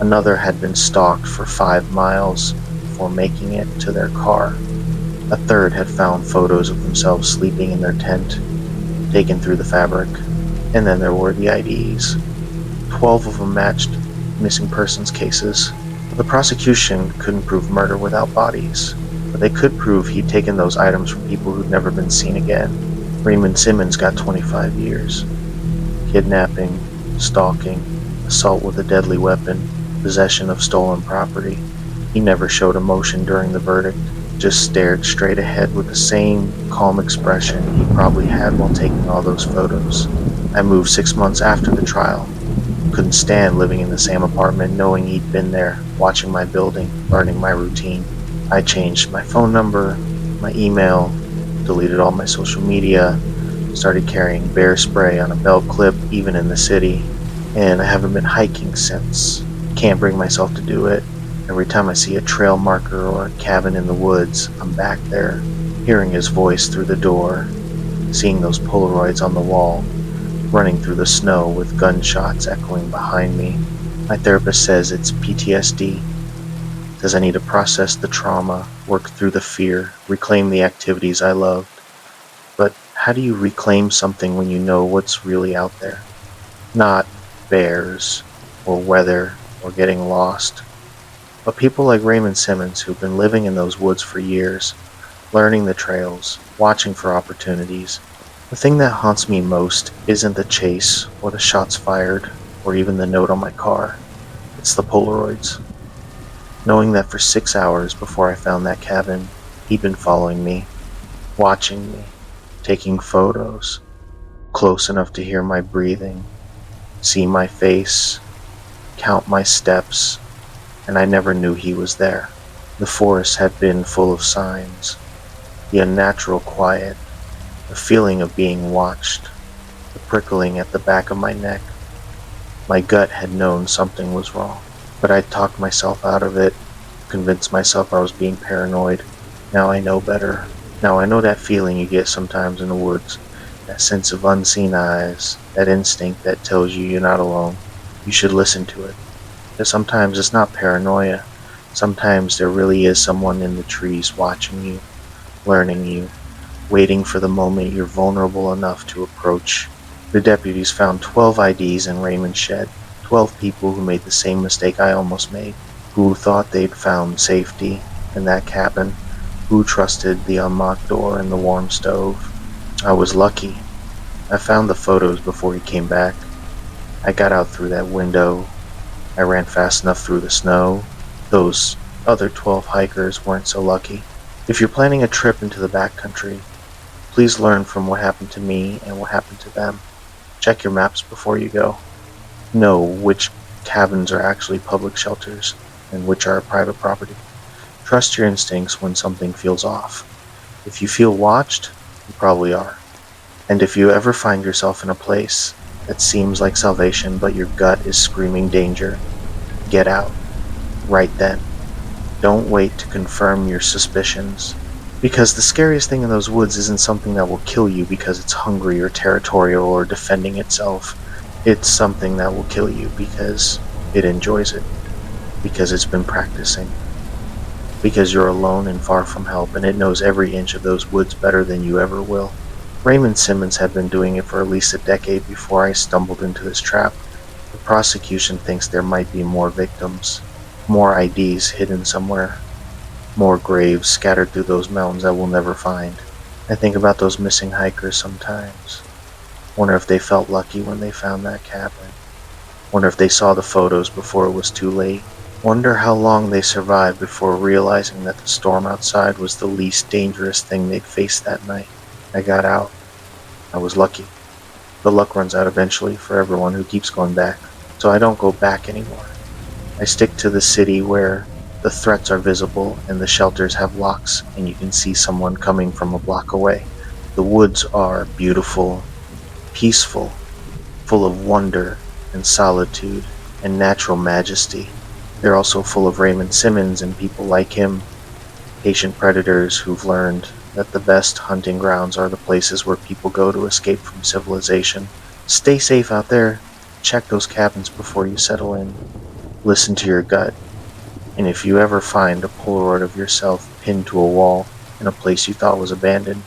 Another had been stalked for 5 miles before making it to their car. A third had found photos of themselves sleeping in their tent, taken through the fabric. And then there were the IDs. 12 of them matched missing persons cases. The prosecution couldn't prove murder without bodies, but they could prove he'd taken those items from people who'd never been seen again. Raymond Simmons got 25 years. Kidnapping, stalking, assault with a deadly weapon, possession of stolen property. He never showed emotion during the verdict, just stared straight ahead with the same calm expression he probably had while taking all those photos. I moved 6 months after the trial. Couldn't stand living in the same apartment knowing he'd been there, watching my building, learning my routine. I changed my phone number, my email, deleted all my social media, started carrying bear spray on a belt clip even in the city, and I haven't been hiking since. Can't bring myself to do it. Every time I see a trail marker or a cabin in the woods, I'm back there, hearing his voice through the door, seeing those Polaroids on the wall, running through the snow with gunshots echoing behind me. My therapist says it's PTSD. Says I need to process the trauma, work through the fear, reclaim the activities I loved. But how do you reclaim something when you know what's really out there? Not bears, or weather, or getting lost. But people like Raymond Simmons who've been living in those woods for years, learning the trails, watching for opportunities, The thing that haunts me most isn't the chase or the shots fired or even the note on my car. It's the Polaroids. Knowing that for 6 hours before I found that cabin, he'd been following me, watching me, taking photos, close enough to hear my breathing, see my face, count my steps, and I never knew he was there. The forest had been full of signs, the unnatural quiet, the feeling of being watched, the prickling at the back of my neck. My gut had known something was wrong, but I'd talked myself out of it, convinced myself I was being paranoid. Now I know better. Now I know that feeling you get sometimes in the woods, that sense of unseen eyes, that instinct that tells you you're not alone. You should listen to it. Because sometimes it's not paranoia. Sometimes there really is someone in the trees watching you, learning you, waiting for the moment you're vulnerable enough to approach. The deputies found 12 IDs in Raymond's shed, 12 people who made the same mistake I almost made, who thought they'd found safety in that cabin, who trusted the unlocked door and the warm stove. I was lucky. I found the photos before he came back. I got out through that window. I ran fast enough through the snow. Those other 12 hikers weren't so lucky. If you're planning a trip into the backcountry, please learn from what happened to me and what happened to them. Check your maps before you go. Know which cabins are actually public shelters and which are private property. Trust your instincts when something feels off. If you feel watched, you probably are. And if you ever find yourself in a place that seems like salvation but your gut is screaming danger, get out. Right then. Don't wait to confirm your suspicions. Because the scariest thing in those woods isn't something that will kill you because it's hungry or territorial or defending itself. It's something that will kill you because it enjoys it. Because it's been practicing. Because you're alone and far from help, and it knows every inch of those woods better than you ever will. Raymond Simmons had been doing it for at least a decade before I stumbled into this trap. The prosecution thinks there might be more victims, more IDs hidden somewhere, more graves scattered through those mountains I will never find. I think about those missing hikers sometimes. Wonder if they felt lucky when they found that cabin. Wonder if they saw the photos before it was too late. Wonder how long they survived before realizing that the storm outside was the least dangerous thing they'd faced that night. I got out. I was lucky. But luck runs out eventually for everyone who keeps going back. So I don't go back anymore. I stick to the city where the threats are visible and the shelters have locks and you can see someone coming from a block away. The woods are beautiful, peaceful, full of wonder and solitude and natural majesty. They're also full of Raymond Simmons and people like him, patient predators who've learned that the best hunting grounds are the places where people go to escape from civilization. Stay safe out there. Check those cabins before you settle in. Listen to your gut. And if you ever find a Polaroid of yourself pinned to a wall in a place you thought was abandoned,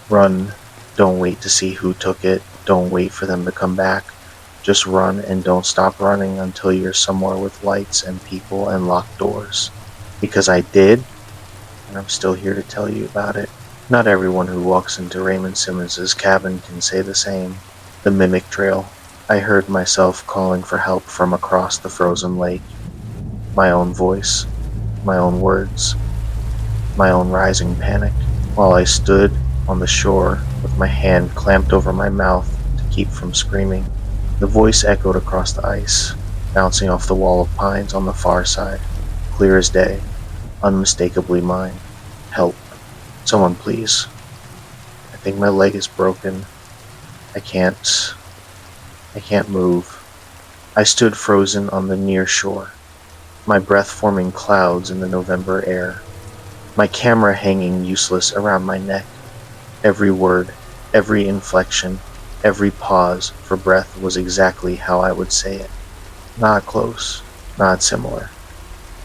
run. Don't wait to see who took it. Don't wait for them to come back. Just run and don't stop running until you're somewhere with lights and people and locked doors. Because I did, and I'm still here to tell you about it. Not everyone who walks into Raymond Simmons' cabin can say the same. The mimic trail. I heard myself calling for help from across the frozen lake. My own voice, my own words, my own rising panic, while I stood on the shore with my hand clamped over my mouth to keep from screaming. The voice echoed across the ice, bouncing off the wall of pines on the far side, clear as day, unmistakably mine. Help. Someone please. I think my leg is broken. I can't move. I stood frozen on the near shore, my breath forming clouds in the November air, my camera hanging useless around my neck. Every word, every inflection, every pause for breath was exactly how I would say it. Not close, not similar,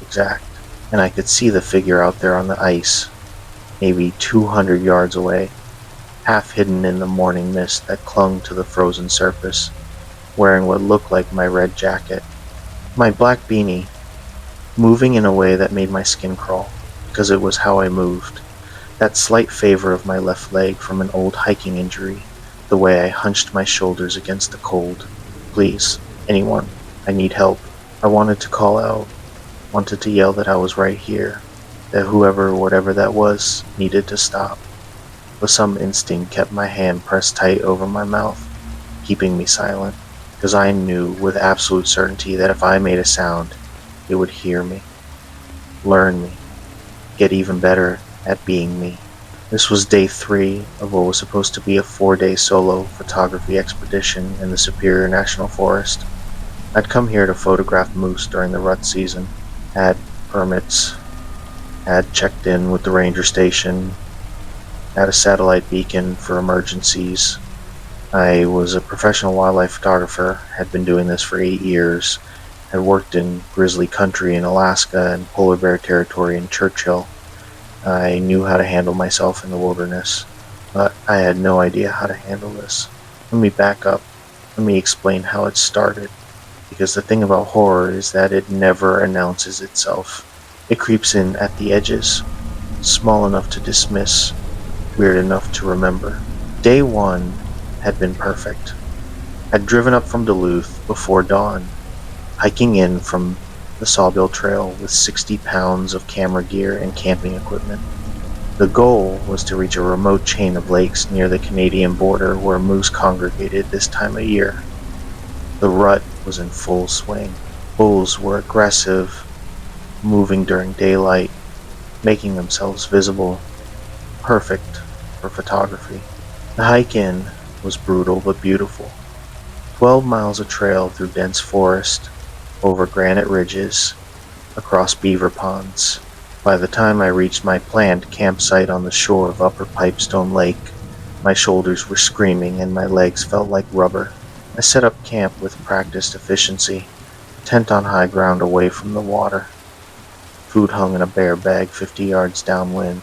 exact. And I could see the figure out there on the ice, maybe 200 yards away, half hidden in the morning mist that clung to the frozen surface, wearing what looked like my red jacket. My black beanie, moving in a way that made my skin crawl, because it was how I moved. That slight favor of my left leg from an old hiking injury, The way I hunched my shoulders against the cold. Please, anyone, I need help. I wanted to call out, wanted to yell that I was right here, that whoever, whatever that was, needed to stop. But some instinct kept my hand pressed tight over my mouth, keeping me silent, because I knew with absolute certainty that if I made a sound, it would hear me, learn me, get even better at being me. This was day 3 of what was supposed to be a 4-day solo photography expedition in the Superior National Forest. I'd come here to photograph moose during the rut season, had permits, had checked in with the ranger station, had a satellite beacon for emergencies. I was a professional wildlife photographer, had been doing this for 8 years, had worked in grizzly country in Alaska and polar bear territory in Churchill. I knew how to handle myself in the wilderness, but I had no idea how to handle this. Let me back up. Let me explain how it started. Because the thing about horror is that it never announces itself. It creeps in at the edges, small enough to dismiss, weird enough to remember. Day 1 had been perfect. I'd driven up from Duluth before dawn, hiking in from the Sawbill Trail with 60 pounds of camera gear and camping equipment. The goal was to reach a remote chain of lakes near the Canadian border where moose congregated this time of year. The rut was in full swing. Bulls were aggressive, moving during daylight, making themselves visible, perfect for photography. The hike in was brutal but beautiful. 12 miles of trail through dense forest, over granite ridges, across beaver ponds. By the time I reached my planned campsite on the shore of Upper Pipestone Lake, my shoulders were screaming and my legs felt like rubber. I set up camp with practiced efficiency, tent on high ground away from the water. Food hung in a bear bag 50 yards downwind,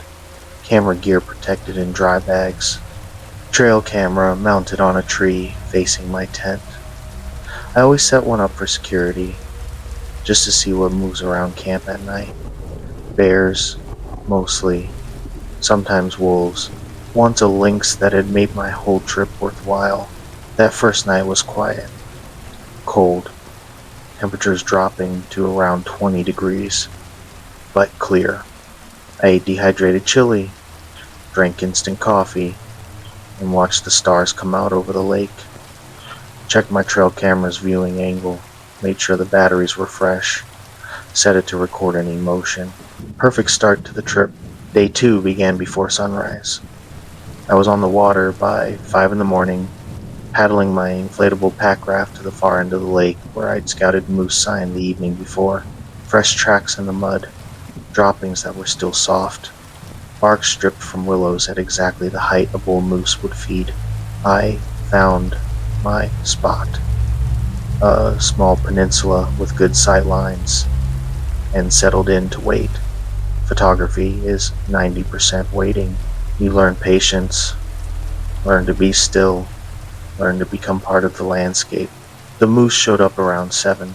camera gear protected in dry bags, trail camera mounted on a tree facing my tent. I always set one up for security, just to see what moves around camp at night. Bears, mostly, sometimes wolves. Once a lynx that had made my whole trip worthwhile. That first night was quiet, cold, temperatures dropping to around 20 degrees, but clear. I ate dehydrated chili, drank instant coffee, and watched the stars come out over the lake. Checked my trail camera's viewing angle, made sure the batteries were fresh, set it to record any motion. Perfect start to the trip. Day 2 began before sunrise. I was on the water by 5 in the morning, paddling my inflatable pack raft to the far end of the lake where I'd scouted moose sign the evening before. Fresh tracks in the mud, droppings that were still soft, bark stripped from willows at exactly the height a bull moose would feed. I found my spot. A small peninsula with good sight lines, and settled in to wait. Photography is 90% waiting. You learn patience, learn to be still, learn to become part of the landscape. The moose showed up around 7.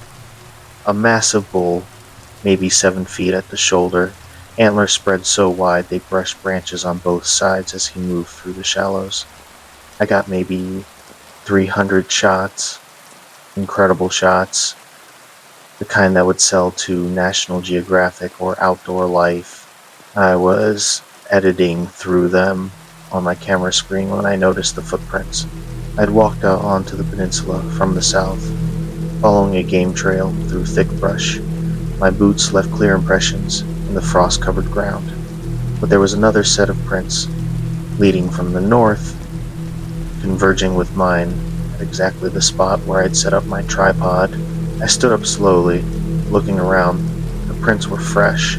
A massive bull, maybe 7 feet at the shoulder, antlers spread so wide they brushed branches on both sides as he moved through the shallows. I got maybe 300 shots, incredible shots, the kind that would sell to National Geographic or Outdoor Life. I was editing through them on my camera screen when I noticed the footprints. I'd walked out onto the peninsula from the south, following a game trail through thick brush. My boots left clear impressions in the frost-covered ground, but there was another set of prints, leading from the north, converging with mine at exactly the spot where I'd set up my tripod. I stood up slowly, looking around. The prints were fresh,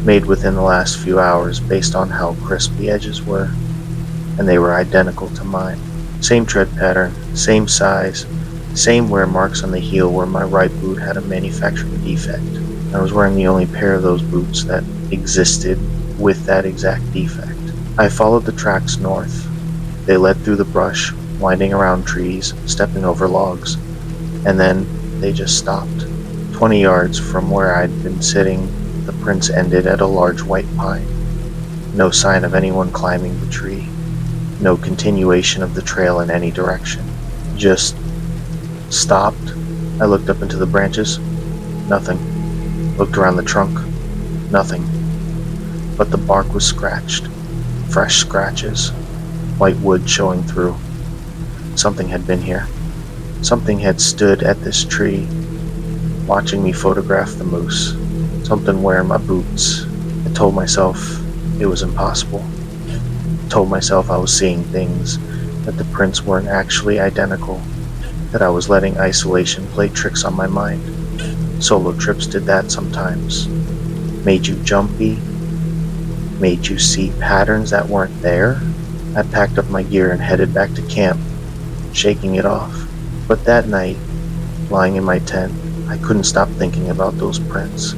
made within the last few hours based on how crisp the edges were, and they were identical to mine. Same tread pattern, same size, same wear marks on the heel where my right boot had a manufacturing defect. I was wearing the only pair of those boots that existed with that exact defect. I followed the tracks north. They led through the brush, winding around trees, stepping over logs, and then they just stopped. 20 yards from where I'd been sitting, the prints ended at a large white pine. No sign of anyone climbing the tree. No continuation of the trail in any direction. Just stopped. I looked up into the branches. Nothing. Looked around the trunk. Nothing. But the bark was scratched. Fresh scratches. White wood showing through. Something had been here. Something had stood at this tree, watching me photograph the moose. Something wearing my boots. I told myself it was impossible. I told myself I was seeing things, that the prints weren't actually identical, that I was letting isolation play tricks on my mind. Solo trips did that sometimes. Made you jumpy, made you see patterns that weren't there. I packed up my gear and headed back to camp, shaking it off. But that night, lying in my tent, I couldn't stop thinking about those prints.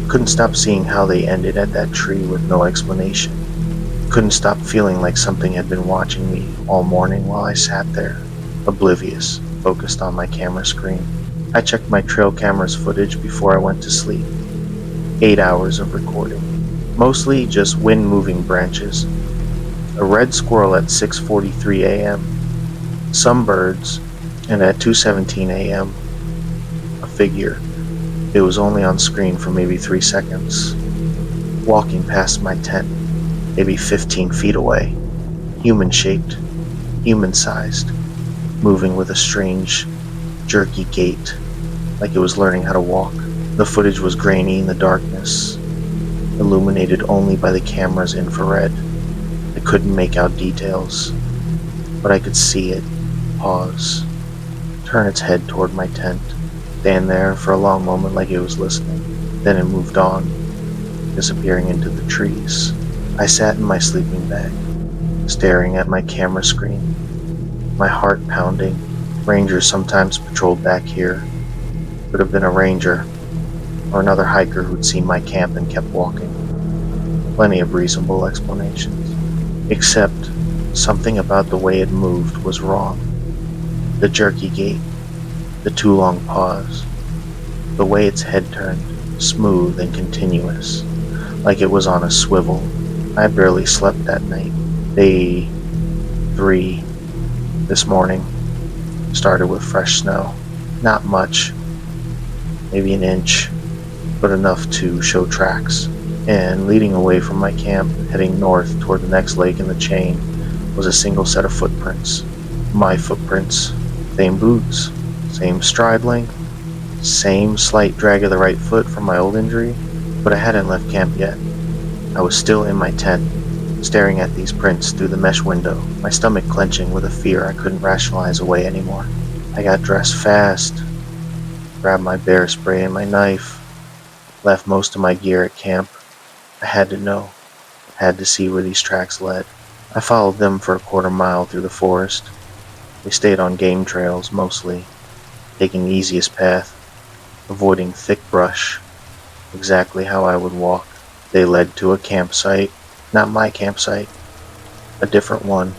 Couldn't stop seeing how they ended at that tree with no explanation. Couldn't stop feeling like something had been watching me all morning while I sat there, oblivious, focused on my camera screen. I checked my trail camera's footage before I went to sleep. 8 hours of recording. Mostly just wind-moving branches. A red squirrel at 6:43 a.m. Some birds, and at 2:17 a.m., a figure. It was only on screen for maybe 3 seconds. Walking past my tent, maybe 15 feet away. Human-shaped, human-sized, moving with a strange, jerky gait, like it was learning how to walk. The footage was grainy in the darkness, illuminated only by the camera's infrared. I couldn't make out details, but I could see it pause, turn its head toward my tent, stand there for a long moment like it was listening. Then it moved on, disappearing into the trees. I sat in my sleeping bag, staring at my camera screen, my heart pounding. Rangers sometimes patrolled back here. Could have been a ranger, or another hiker who'd seen my camp and kept walking. Plenty of reasonable explanations. Except, something about the way it moved was wrong. The jerky gait, the too long pause, the way its head turned, smooth and continuous, like it was on a swivel. I barely slept that night. Day 3, this morning, started with fresh snow. Not much, maybe an inch, but enough to show tracks. And leading away from my camp, heading north toward the next lake in the chain, was a single set of footprints. My footprints. Same boots, same stride length, same slight drag of the right foot from my old injury, but I hadn't left camp yet. I was still in my tent, staring at these prints through the mesh window, my stomach clenching with a fear I couldn't rationalize away anymore. I got dressed fast, grabbed my bear spray and my knife, left most of my gear at camp. I had to know, had to see where these tracks led. I followed them for a quarter mile through the forest. They stayed on game trails, mostly, taking the easiest path, avoiding thick brush, exactly how I would walk. They led to a campsite, not my campsite, a different one,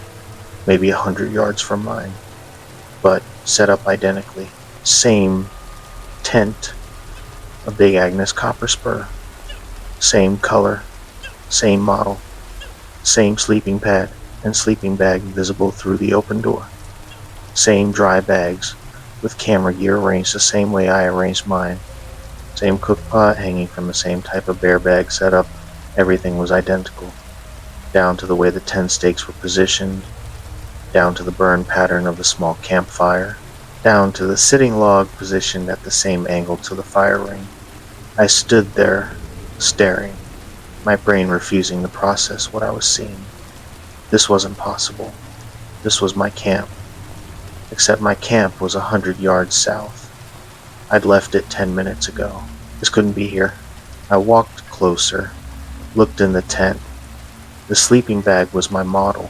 maybe 100 yards from mine, but set up identically. Same tent, a Big Agnes copper spur, same color, same model, same sleeping pad and sleeping bag visible through the open door. Same dry bags, with camera gear arranged the same way I arranged mine. Same cook pot hanging from the same type of bear bag setup. Everything was identical, down to the way the tent stakes were positioned, down to the burn pattern of the small campfire, down to the sitting log positioned at the same angle to the fire ring. I stood there, staring, my brain refusing to process what I was seeing. This wasn't possible. This was my camp. Except my camp was 100 yards south. I'd left it 10 minutes ago. This couldn't be here. I walked closer, looked in the tent. The sleeping bag was my model.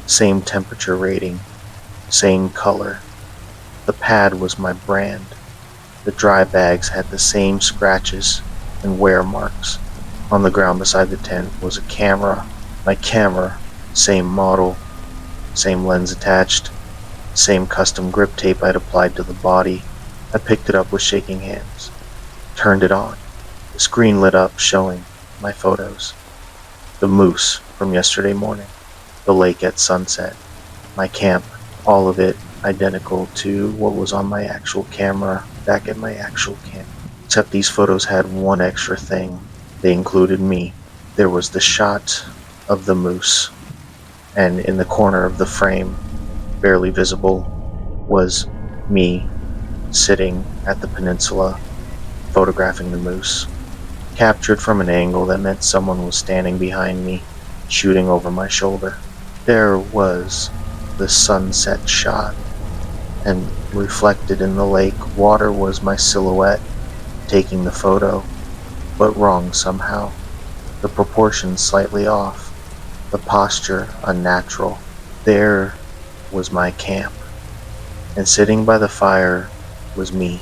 Same temperature rating, same color. The pad was my brand. The dry bags had the same scratches and wear marks. On the ground beside the tent was a camera. My camera, same model, same lens attached, same custom grip tape I'd applied to the body. I picked it up with shaking hands, turned it on. The screen lit up, showing my photos. The moose from yesterday morning. the lake at sunset, my camp, all of it identical to what was on my actual camera back at my actual camp. Except these photos had one extra thing. They included me. There was the shot of the moose, and in the corner of the frame, barely visible, was me sitting at the peninsula photographing the moose, captured from an angle that meant someone was standing behind me, shooting over my shoulder. There was the sunset shot, and reflected in the lake, water was my silhouette taking the photo, but wrong somehow. The proportions slightly off, the posture unnatural. There was my camp, and sitting by the fire was me,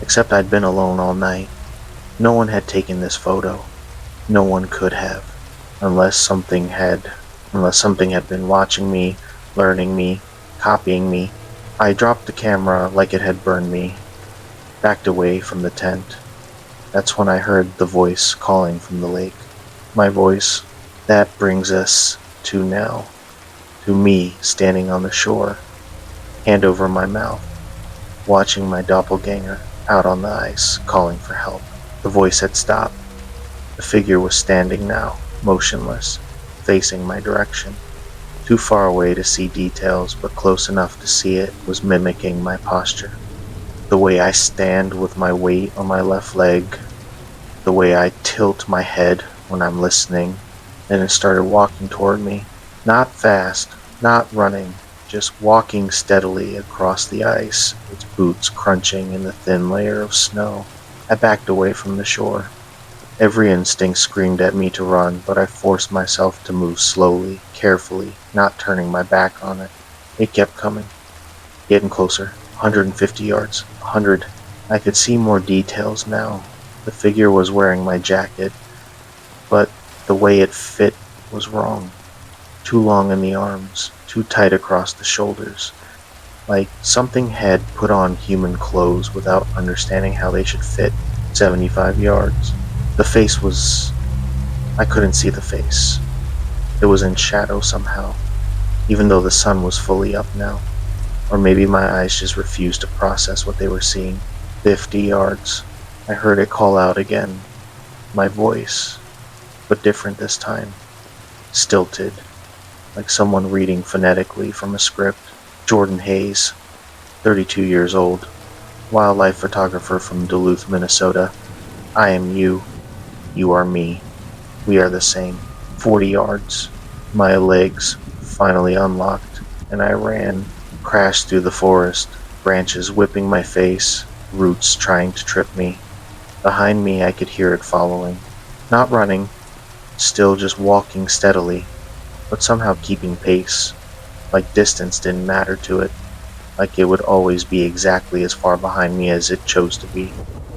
except I'd been alone all night. No one had taken this photo. No one could have, unless something had been watching me, learning me, copying me. I dropped the camera like it had burned me, backed away from the tent. That's when I heard the voice calling from the lake. My voice. That brings us to now, to me standing on the shore, hand over my mouth, watching my doppelganger out on the ice, calling for help. The voice had stopped. The figure was standing now, motionless, facing my direction. Too far away to see details, but close enough to see it was mimicking my posture. The way I stand with my weight on my left leg, the way I tilt my head when I'm listening, and it started walking toward me. Not fast, not running, just walking steadily across the ice, its boots crunching in the thin layer of snow. I backed away from the shore. Every instinct screamed at me to run, but I forced myself to move slowly, carefully, not turning my back on it. It kept coming, getting closer. 150 yards, 100. I could see more details now. The figure was wearing my jacket, but the way it fit was wrong. Too long in the arms, too tight across the shoulders. Like something had put on human clothes without understanding how they should fit 75 yards. The face was... I couldn't see the face. It was in shadow somehow, even though the sun was fully up now. Or maybe my eyes just refused to process what they were seeing. 50 yards. I heard it call out again. My voice, but different this time. Stilted, like someone reading phonetically from a script. Jordan Hayes, 32 years old, wildlife photographer from Duluth, Minnesota. I am you. You are me. We are the same. 40 yards. My legs finally unlocked, and I ran, crashed through the forest, branches whipping my face, roots trying to trip me. Behind me I could hear it following. Not running, still just walking steadily, but somehow keeping pace. Like distance didn't matter to it, like it would always be exactly as far behind me as it chose to be.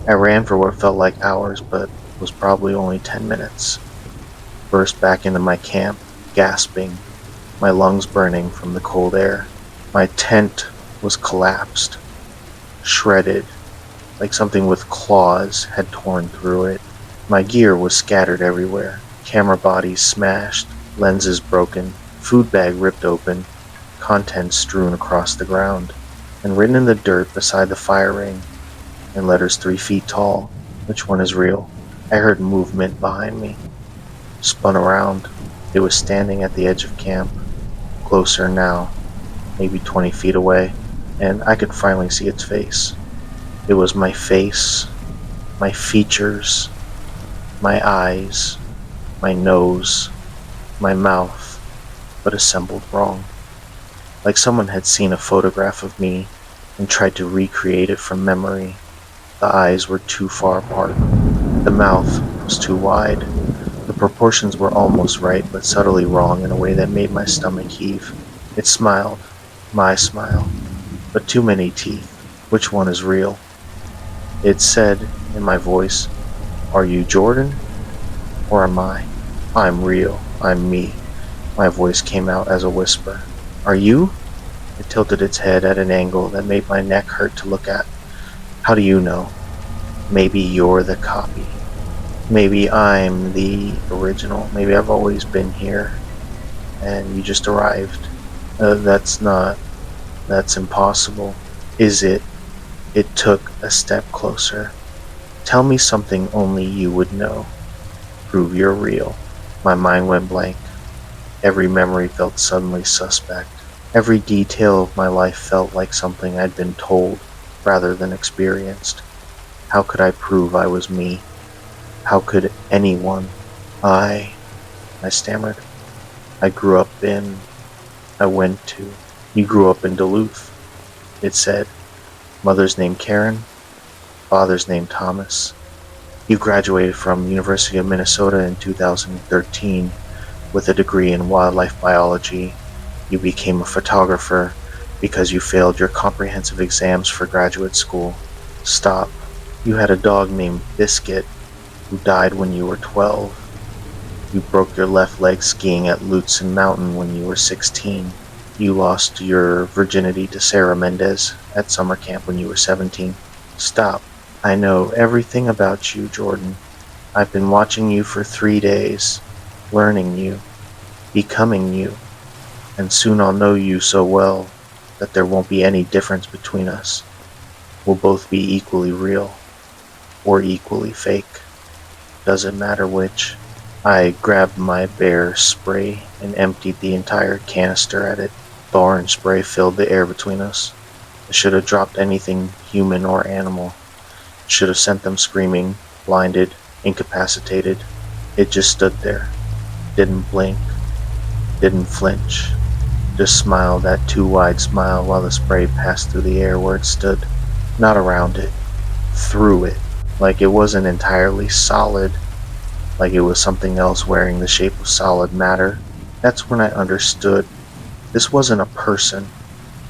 I ran for what felt like hours, but was probably only 10 minutes. Burst back into my camp, gasping, my lungs burning from the cold air. My tent was collapsed, shredded, like something with claws had torn through it. My gear was scattered everywhere, camera bodies smashed, lenses broken, food bag ripped open, contents strewn across the ground, and written in the dirt beside the fire ring, in letters 3 feet tall, which one is real? I heard movement behind me. Spun around. It was standing at the edge of camp, closer now, maybe 20 feet away, and I could finally see its face. It was my face, my features, my eyes, my nose, my mouth, but assembled wrong. Like someone had seen a photograph of me and tried to recreate it from memory. The eyes were too far apart. The mouth was too wide. The proportions were almost right, but subtly wrong in a way that made my stomach heave. It smiled, my smile, but too many teeth. Which one is real? It said in my voice, "Are you Jordan? Or am I? I'm real. I'm me." My voice came out as a whisper. "Are you?" It tilted its head at an angle that made my neck hurt to look at. "How do you know? Maybe you're the copy. Maybe I'm the original. Maybe I've always been here." and you just arrived. That's not, that's impossible. Is it? It took a step closer. Tell me something only you would know. Prove you're real. My mind went blank. Every memory felt suddenly suspect. Every detail of my life felt like something I'd been told rather than experienced. How could I prove I was me? How could anyone? I, I stammered. I grew up in, I went to. You grew up in Duluth, it said. Mother's name Karen, father's name Thomas. You graduated from University of Minnesota in 2013 with a degree in wildlife biology. You became a photographer because you failed your comprehensive exams for graduate school. Stop. You had a dog named Biscuit who died when you were 12. You broke your left leg skiing at Lutsen Mountain when you were 16. You lost your virginity to Sarah Mendez at summer camp when you were 17. Stop. I know everything about you, Jordan. I've been watching you for 3 days, learning you, becoming you, and soon I'll know you so well that there won't be any difference between us. We'll both be equally real, or equally fake. Doesn't matter which. I grabbed my bear spray and emptied the entire canister at it. The orange spray filled the air between us. I should have dropped anything human or animal. Should have sent them screaming, blinded, incapacitated. It just stood there. Didn't blink. Didn't flinch. Just smiled that too wide smile while the spray passed through the air where it stood. Not around it. Through it. Like it wasn't entirely solid. Like it was something else wearing the shape of solid matter. That's when I understood. This wasn't a person.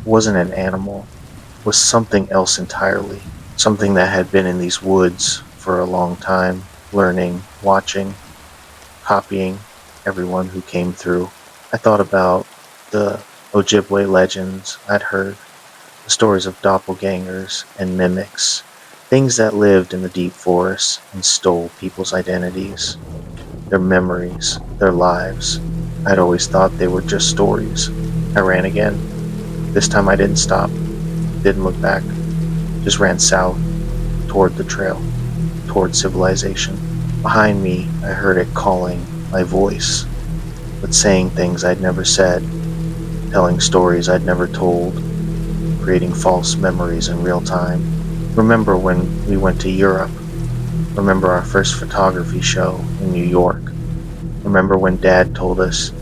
It wasn't an animal. It was something else entirely. Something that had been in these woods for a long time, learning, watching, copying everyone who came through. I thought about the Ojibwe legends I'd heard, the stories of doppelgangers and mimics, things that lived in the deep forests and stole people's identities, their memories, their lives. I'd always thought they were just stories. I ran again. This time I didn't stop, didn't look back, just ran south, toward the trail, toward civilization. Behind me, I heard it calling, my voice, but saying things I'd never said, telling stories I'd never told, creating false memories in real time. Remember when we went to Europe? Remember our first photography show in New York? Remember when Dad told us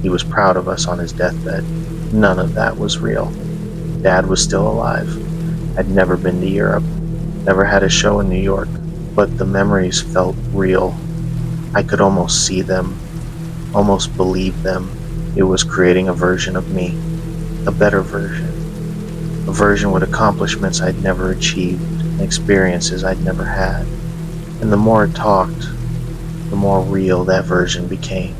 he was proud of us on his deathbed? None of that was real. Dad was still alive. I'd never been to Europe, never had a show in New York, but the memories felt real. I could almost see them, almost believe them. It was creating a version of me, a better version, a version with accomplishments I'd never achieved, and experiences I'd never had. And the more it talked, the more real that version became,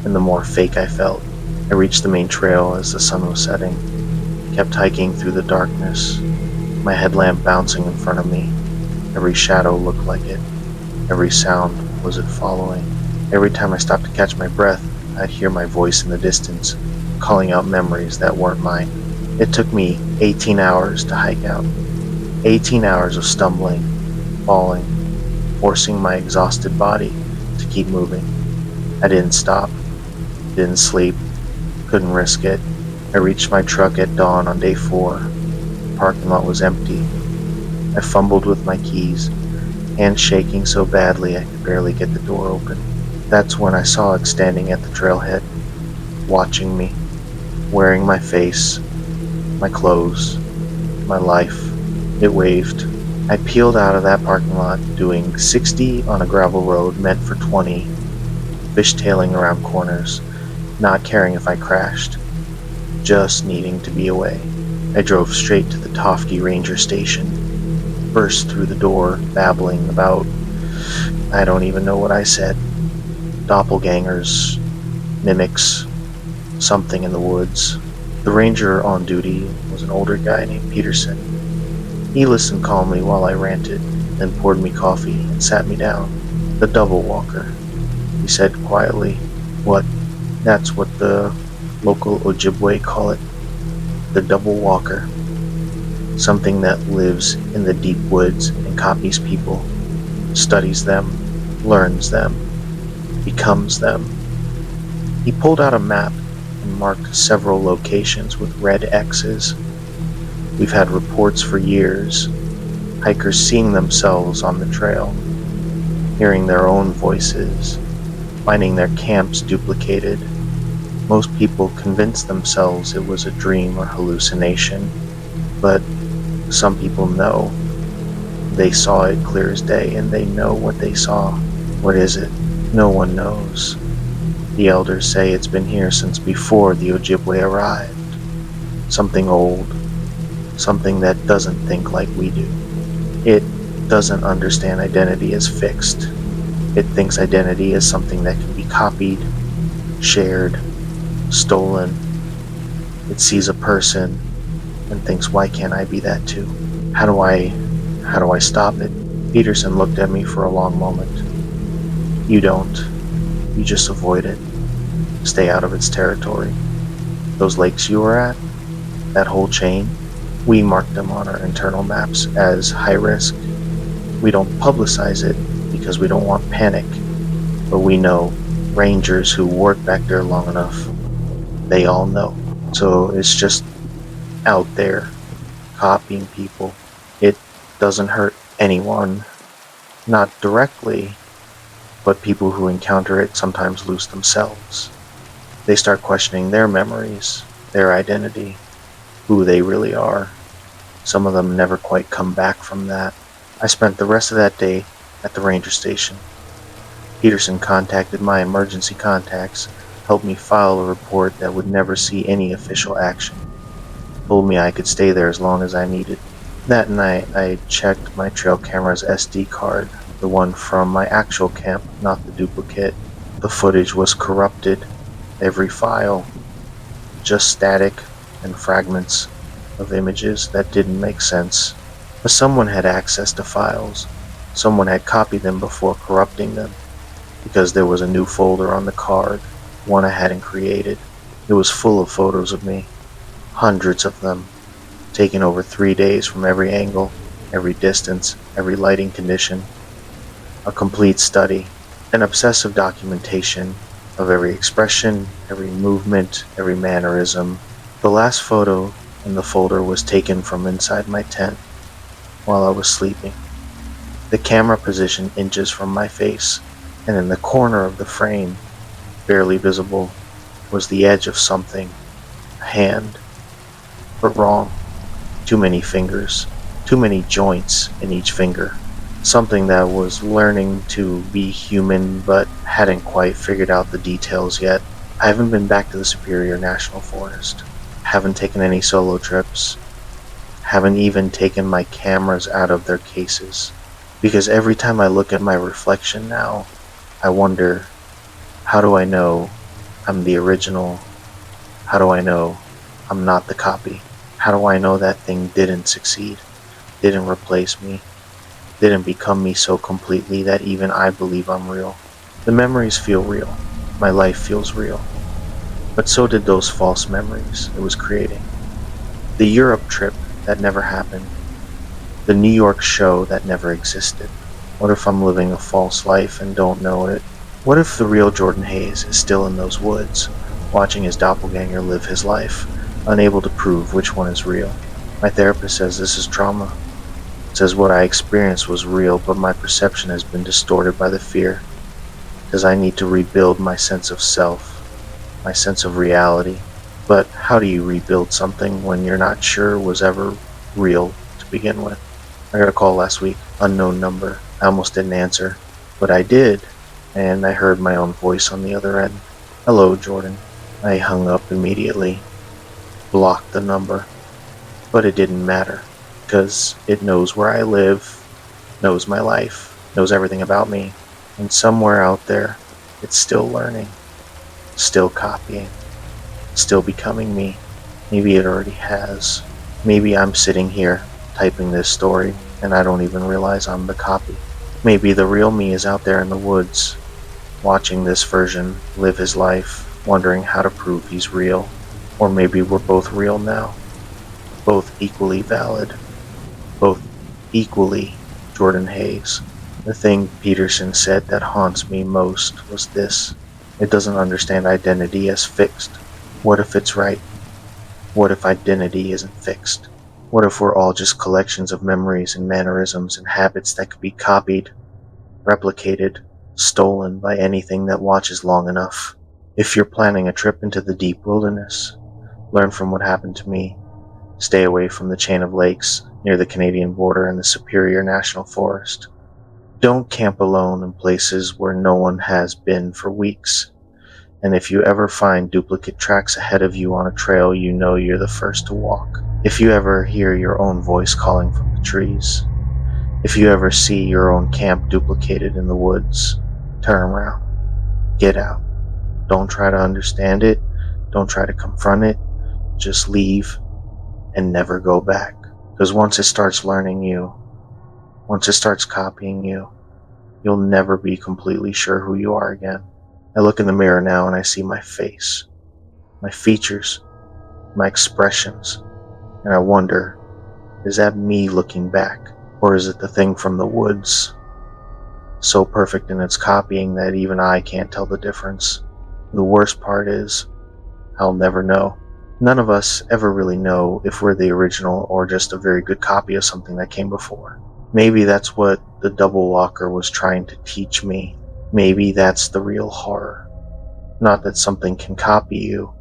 and the more fake I felt. I reached the main trail as the sun was setting, kept hiking through the darkness, my headlamp bouncing in front of me. Every shadow looked like it. Every sound was it following. Every time I stopped to catch my breath, I'd hear my voice in the distance, calling out memories that weren't mine. It took me 18 hours to hike out. 18 hours of stumbling, falling, forcing my exhausted body to keep moving. I didn't stop, didn't sleep, couldn't risk it. I reached my truck at dawn on day 4. The parking lot was empty. I fumbled with my keys, hands shaking so badly I could barely get the door open. That's when I saw it standing at the trailhead, watching me, wearing my face, my clothes, my life. It waved. I peeled out of that parking lot, doing 60 on a gravel road meant for 20, fishtailing around corners, not caring if I crashed, just needing to be away. I drove straight to the Tofke Ranger Station, burst through the door, babbling about, I don't even know what I said. Doppelgangers, mimics, something in the woods. The ranger on duty was an older guy named Peterson. He listened calmly while I ranted, then poured me coffee and sat me down. The double walker, he said quietly. What? That's what the local Ojibwe call it, the double walker, something that lives in the deep woods and copies people, studies them, learns them, becomes them. He pulled out a map and marked several locations with red X's. We've had reports for years, hikers seeing themselves on the trail, hearing their own voices, finding their camps duplicated. Most people convinced themselves it was a dream or hallucination, but some people know. They saw it clear as day, and they know what they saw. What is it? No one knows. The elders say it's been here since before the Ojibwe arrived. Something old, something that doesn't think like we do. It doesn't understand identity as fixed. It thinks identity is something that can be copied, shared, stolen. It sees a person and thinks, why can't I be that too? How do I stop it? Peterson looked at me for a long moment. You don't. You just avoid it. Stay out of its territory. Those lakes you were at, that whole chain, we marked them on our internal maps as high risk. We don't publicize it because we don't want panic, but we know rangers who work back there long enough, they all know. So it's just out there, copying people. It doesn't hurt anyone, not directly, but people who encounter it sometimes lose themselves. They start questioning their memories, their identity, who they really are. Some of them never quite come back from that. I spent the rest of that day at the ranger station. Peterson contacted my emergency contacts, helped me file a report that would never see any official action, told me I could stay there as long as I needed. That night, I checked my trail camera's SD card, the one from my actual camp, not the duplicate. The footage was corrupted, every file, just static and fragments of images that didn't make sense. But someone had access to files. Someone had copied them before corrupting them, because there was a new folder on the card, one I hadn't created. It was full of photos of me, hundreds of them, taken over 3 days from every angle, every distance, every lighting condition. A complete study, an obsessive documentation of every expression, every movement, every mannerism. The last photo in the folder was taken from inside my tent while I was sleeping. The camera positioned inches from my face, and in the corner of the frame, barely visible, was the edge of something, a hand. But wrong. Too many fingers, too many joints in each finger. Something that was learning to be human but hadn't quite figured out the details yet. I haven't been back to the Superior National Forest. Haven't taken any solo trips. Haven't even taken my cameras out of their cases. Because every time I look at my reflection now, I wonder, how do I know I'm the original? How do I know I'm not the copy? How do I know that thing didn't succeed, didn't replace me, didn't become me so completely that even I believe I'm real? The memories feel real. My life feels real. But so did those false memories it was creating. The Europe trip that never happened. The New York show that never existed. What if I'm living a false life and don't know it? What if the real Jordan Hayes is still in those woods, watching his doppelganger live his life, unable to prove which one is real? My therapist says this is trauma. Says what I experienced was real, but my perception has been distorted by the fear. Says I need to rebuild my sense of self, my sense of reality. But how do you rebuild something when you're not sure it was ever real to begin with? I got a call last week, unknown number. I almost didn't answer, but I did, and I heard my own voice on the other end. Hello, Jordan. I hung up immediately, blocked the number, but it didn't matter, because it knows where I live, knows my life, knows everything about me, and somewhere out there, it's still learning, still copying, still becoming me. Maybe it already has. Maybe I'm sitting here, typing this story, and I don't even realize I'm the copy. Maybe the real me is out there in the woods, watching this version live his life, wondering how to prove he's real. Or maybe we're both real now, both equally valid, both equally Jordan Hayes. The thing Peterson said that haunts me most was this: it doesn't understand identity as fixed. What if it's right? What if identity isn't fixed? What if we're all just collections of memories and mannerisms and habits that could be copied, replicated, stolen by anything that watches long enough? If you're planning a trip into the deep wilderness, learn from what happened to me. Stay away from the chain of lakes near the Canadian border and the Superior National Forest. Don't camp alone in places where no one has been for weeks. And if you ever find duplicate tracks ahead of you on a trail you know you're the first to walk, if you ever hear your own voice calling from the trees, if you ever see your own camp duplicated in the woods, turn around, get out. Don't try to understand it, don't try to confront it, just leave and never go back. Because once it starts learning you, once it starts copying you, you'll never be completely sure who you are again. I look in the mirror now and I see my face, my features, my expressions, and I wonder, is that me looking back? Or is it the thing from the woods, so perfect in its copying that even I can't tell the difference? The worst part is, I'll never know. None of us ever really know if we're the original or just a very good copy of something that came before. Maybe that's what the double walker was trying to teach me. Maybe that's the real horror. Not that something can copy you,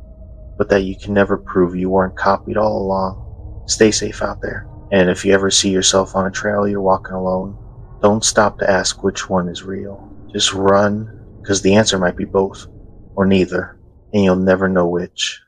but that you can never prove you weren't copied all along. Stay safe out there. And if you ever see yourself on a trail you're walking alone, don't stop to ask which one is real. Just run, because the answer might be both, or neither, and you'll never know which.